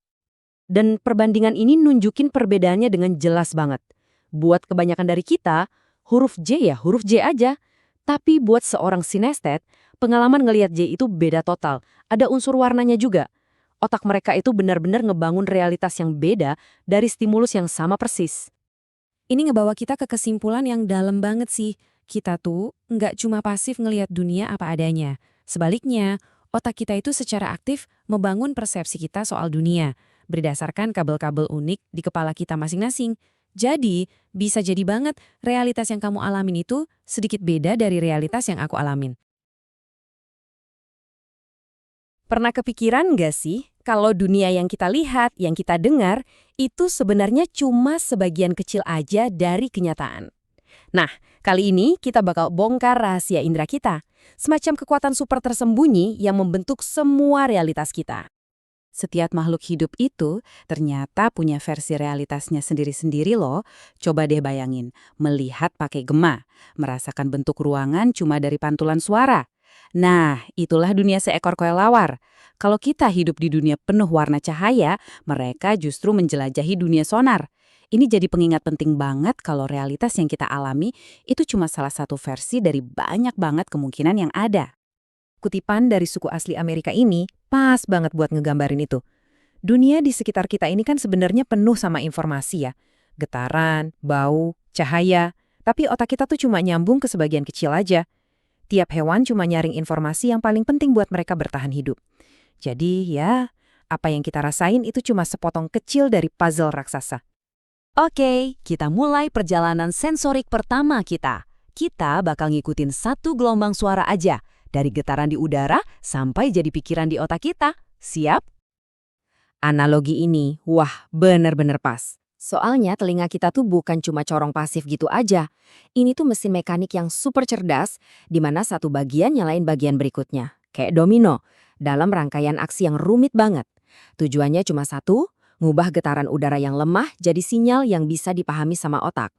Dan perbandingan ini nunjukin perbedaannya dengan jelas banget. Buat kebanyakan dari kita, huruf J ya huruf J aja. Tapi buat seorang sinestet, Pengalaman ngelihat J itu beda total. Ada unsur warnanya juga. Otak mereka itu benar-benar ngebangun realitas yang beda dari stimulus yang sama persis. Ini ngebawa kita ke kesimpulan yang dalam banget sih. Kita tuh nggak cuma pasif ngelihat dunia apa adanya. Sebaliknya, otak kita itu secara aktif membangun persepsi kita soal dunia, berdasarkan kabel-kabel unik di kepala kita masing-masing. Jadi, bisa jadi banget realitas yang kamu alamin itu sedikit beda dari realitas yang aku alamin. Pernah kepikiran nggak sih kalau dunia yang kita lihat, yang kita dengar, itu sebenarnya cuma sebagian kecil aja dari kenyataan? Nah, kali ini kita bakal bongkar rahasia indera kita, semacam kekuatan super tersembunyi yang membentuk semua realitas kita. Setiap makhluk hidup itu ternyata punya versi realitasnya sendiri-sendiri loh. Coba deh bayangin, melihat pakai gema, merasakan bentuk ruangan cuma dari pantulan suara. Nah, itulah dunia seekor kelelawar. Kalau kita hidup di dunia penuh warna cahaya, mereka justru menjelajahi dunia sonar. Ini jadi pengingat penting banget kalau realitas yang kita alami itu cuma salah satu versi dari banyak banget kemungkinan yang ada. Kutipan dari suku asli Amerika ini pas banget buat ngegambarin itu. Dunia di sekitar kita ini kan sebenarnya penuh sama informasi ya. Getaran, bau, cahaya. Tapi otak kita tuh cuma nyambung ke sebagian kecil aja. Tiap hewan cuma nyaring informasi yang paling penting buat mereka bertahan hidup. Jadi ya, apa yang kita rasain itu cuma sepotong kecil dari puzzle raksasa. Oke, kita mulai perjalanan sensorik pertama kita. Kita bakal ngikutin satu gelombang suara aja. Dari getaran di udara sampai jadi pikiran di otak kita. Siap? Analogi ini, wah bener-bener pas. Soalnya telinga kita tuh bukan cuma corong pasif gitu aja. Ini tuh mesin mekanik yang super cerdas, di mana satu bagian nyalain bagian berikutnya. Kayak domino, dalam rangkaian aksi yang rumit banget. Tujuannya cuma satu, ngubah getaran udara yang lemah jadi sinyal yang bisa dipahami sama otak.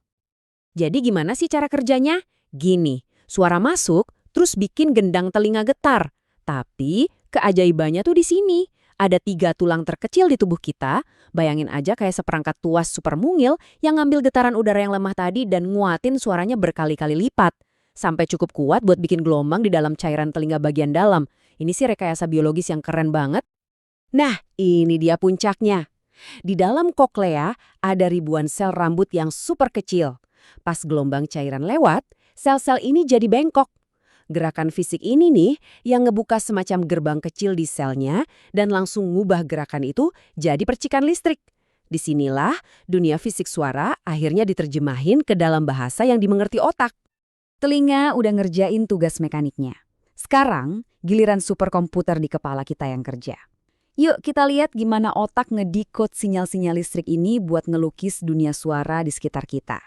Jadi gimana sih cara kerjanya? Gini, suara masuk, terus bikin gendang telinga getar. Tapi keajaibannya tuh di sini. Ada 3 tulang terkecil di tubuh kita. Bayangin aja kayak seperangkat tuas super mungil yang ngambil getaran udara yang lemah tadi dan nguatin suaranya berkali-kali lipat. Sampai cukup kuat buat bikin gelombang di dalam cairan telinga bagian dalam. Ini sih rekayasa biologis yang keren banget. Nah, ini dia puncaknya. Di dalam koklea ada ribuan sel rambut yang super kecil. Pas gelombang cairan lewat, sel-sel ini jadi bengkok. Gerakan fisik ini nih yang ngebuka semacam gerbang kecil di selnya dan langsung ngubah gerakan itu jadi percikan listrik. Disinilah dunia fisik suara akhirnya diterjemahin ke dalam bahasa yang dimengerti otak. Telinga udah ngerjain tugas mekaniknya. Sekarang giliran superkomputer di kepala kita yang kerja. Yuk kita lihat gimana otak ngedekode sinyal-sinyal listrik ini buat ngelukis dunia suara di sekitar kita.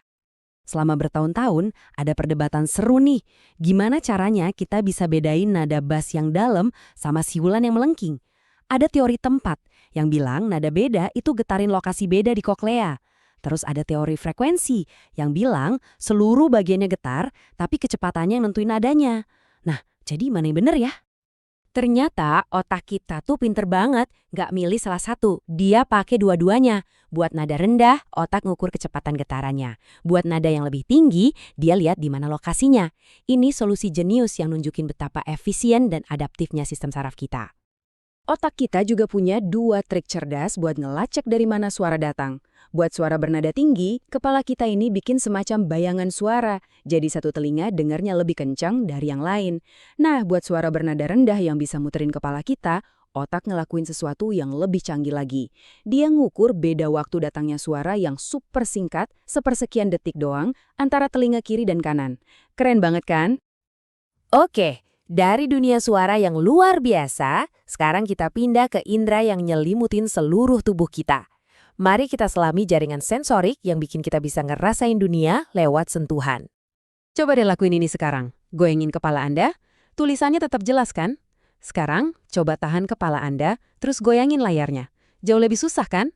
Selama bertahun-tahun, ada perdebatan seru nih. Gimana caranya kita bisa bedain nada bass yang dalam sama siulan yang melengking? Ada teori tempat yang bilang nada beda itu getarin lokasi beda di koklea. Terus ada teori frekuensi yang bilang seluruh bagiannya getar, tapi kecepatannya yang nentuin nadanya. Nah, jadi mana yang bener ya? Ternyata otak kita tuh pinter banget, nggak milih salah satu. Dia pakai dua-duanya. Buat nada rendah, otak ngukur kecepatan getarannya. Buat nada yang lebih tinggi, dia lihat di mana lokasinya. Ini solusi jenius yang nunjukin betapa efisien dan adaptifnya sistem saraf kita. Otak kita juga punya 2 trik cerdas buat ngelacak dari mana suara datang. Buat suara bernada tinggi, kepala kita ini bikin semacam bayangan suara. Jadi satu telinga dengarnya lebih kencang dari yang lain. Nah, buat suara bernada rendah yang bisa muterin kepala kita, otak ngelakuin sesuatu yang lebih canggih lagi. Dia ngukur beda waktu datangnya suara yang super singkat, sepersekian detik doang, antara telinga kiri dan kanan. Keren banget kan? Oke, dari dunia suara yang luar biasa, sekarang kita pindah ke indera yang nyelimutin seluruh tubuh kita. Mari kita selami jaringan sensorik yang bikin kita bisa ngerasain dunia lewat sentuhan. Coba deh lakuin ini sekarang. Goyangin kepala Anda, tulisannya tetap jelas kan? Sekarang, coba tahan kepala Anda, terus goyangin layarnya. Jauh lebih susah kan?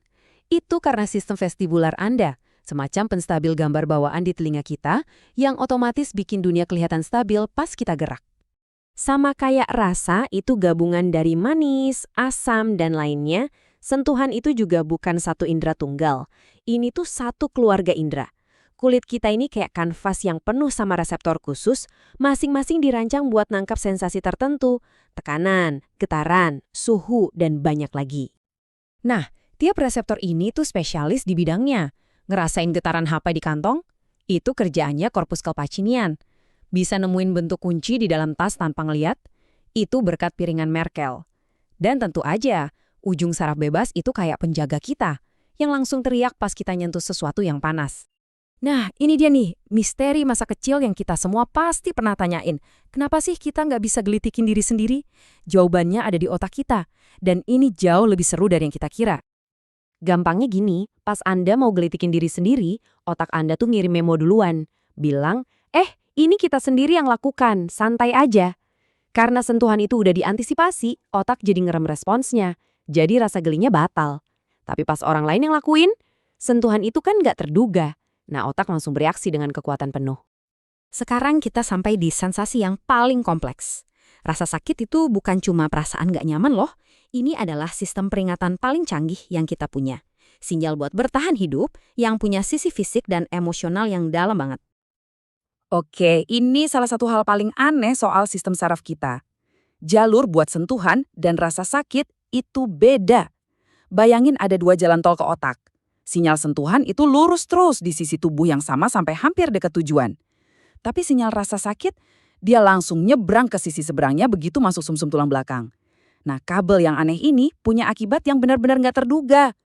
Itu karena sistem vestibular Anda, semacam penstabil gambar bawaan di telinga kita, yang otomatis bikin dunia kelihatan stabil pas kita gerak. Sama kayak rasa itu gabungan dari manis, asam, dan lainnya, sentuhan itu juga bukan satu indera tunggal. Ini tuh satu keluarga indera. Kulit kita ini kayak kanvas yang penuh sama reseptor khusus, masing-masing dirancang buat nangkap sensasi tertentu, tekanan, getaran, suhu, dan banyak lagi. Nah, tiap reseptor ini tuh spesialis di bidangnya. Ngerasain getaran HP di kantong? Itu kerjaannya korpus kalpacinian. Bisa nemuin bentuk kunci di dalam tas tanpa ngeliat? Itu berkat piringan Merkel. Dan tentu aja, ujung saraf bebas itu kayak penjaga kita, yang langsung teriak pas kita nyentuh sesuatu yang panas. Nah, ini dia nih, misteri masa kecil yang kita semua pasti pernah tanyain. Kenapa sih kita nggak bisa gelitikin diri sendiri? Jawabannya ada di otak kita, dan ini jauh lebih seru dari yang kita kira. Gampangnya gini, pas Anda mau gelitikin diri sendiri, otak Anda tuh ngirim memo duluan. Bilang, ini kita sendiri yang lakukan, santai aja. Karena sentuhan itu udah diantisipasi, otak jadi ngerem responsnya. Jadi rasa gelinya batal. Tapi pas orang lain yang lakuin, sentuhan itu kan nggak terduga. Nah, otak langsung bereaksi dengan kekuatan penuh. Sekarang kita sampai di sensasi yang paling kompleks. Rasa sakit itu bukan cuma perasaan nggak nyaman loh. Ini adalah sistem peringatan paling canggih yang kita punya. Sinyal buat bertahan hidup yang punya sisi fisik dan emosional yang dalam banget. Oke, ini salah satu hal paling aneh soal sistem saraf kita. Jalur buat sentuhan dan rasa sakit itu beda. Bayangin ada 2 jalan tol ke otak. Sinyal sentuhan itu lurus terus di sisi tubuh yang sama sampai hampir dekat tujuan. Tapi sinyal rasa sakit, dia langsung nyebrang ke sisi seberangnya begitu masuk sumsum tulang belakang. Nah, kabel yang aneh ini punya akibat yang benar-benar nggak terduga.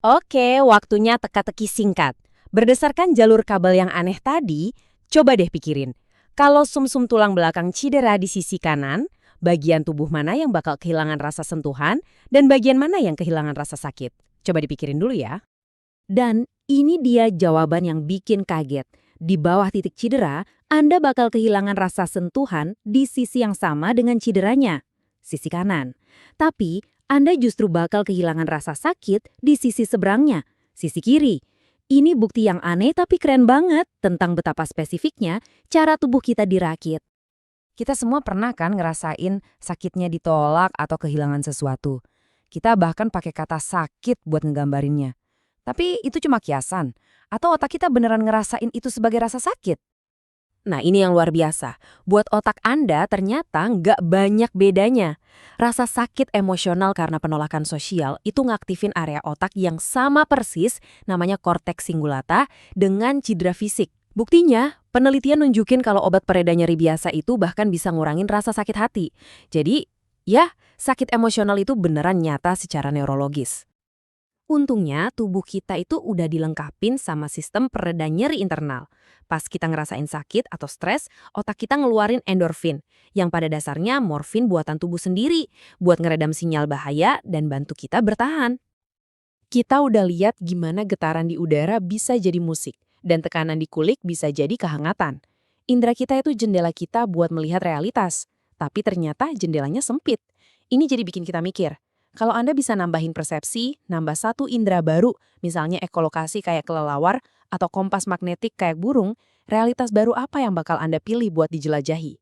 Oke, waktunya teka-teki singkat. Berdasarkan jalur kabel yang aneh tadi, coba deh pikirin. Kalau sumsum tulang belakang cedera di sisi kanan, bagian tubuh mana yang bakal kehilangan rasa sentuhan dan bagian mana yang kehilangan rasa sakit? Coba dipikirin dulu ya. Dan ini dia jawaban yang bikin kaget. Di bawah titik cedera, Anda bakal kehilangan rasa sentuhan di sisi yang sama dengan cederanya, sisi kanan. Tapi, Anda justru bakal kehilangan rasa sakit di sisi seberangnya, sisi kiri. Ini bukti yang aneh tapi keren banget tentang betapa spesifiknya cara tubuh kita dirakit. Kita semua pernah kan ngerasain sakitnya ditolak atau kehilangan sesuatu. Kita bahkan pakai kata sakit buat ngegambarinnya. Tapi itu cuma kiasan, atau otak kita beneran ngerasain itu sebagai rasa sakit? Nah, ini yang luar biasa. Buat otak Anda ternyata nggak banyak bedanya. Rasa sakit emosional karena penolakan sosial itu ngaktifin area otak yang sama persis, namanya korteks cingulata, dengan cedera fisik. Buktinya, penelitian nunjukin kalau obat pereda nyeri biasa itu bahkan bisa ngurangin rasa sakit hati. Jadi, ya, sakit emosional itu beneran nyata secara neurologis. Untungnya, tubuh kita itu udah dilengkapin sama sistem pereda nyeri internal. Pas kita ngerasain sakit atau stres, otak kita ngeluarin endorfin, yang pada dasarnya morfin buatan tubuh sendiri, buat ngeredam sinyal bahaya dan bantu kita bertahan. Kita udah lihat gimana getaran di udara bisa jadi musik, dan tekanan di kulit bisa jadi kehangatan. Indera kita itu jendela kita buat melihat realitas, tapi ternyata jendelanya sempit. Ini jadi bikin kita mikir, kalau Anda bisa nambahin persepsi, nambah 1 indera baru, misalnya ekolokasi kayak kelelawar atau kompas magnetik kayak burung, realitas baru apa yang bakal Anda pilih buat dijelajahi?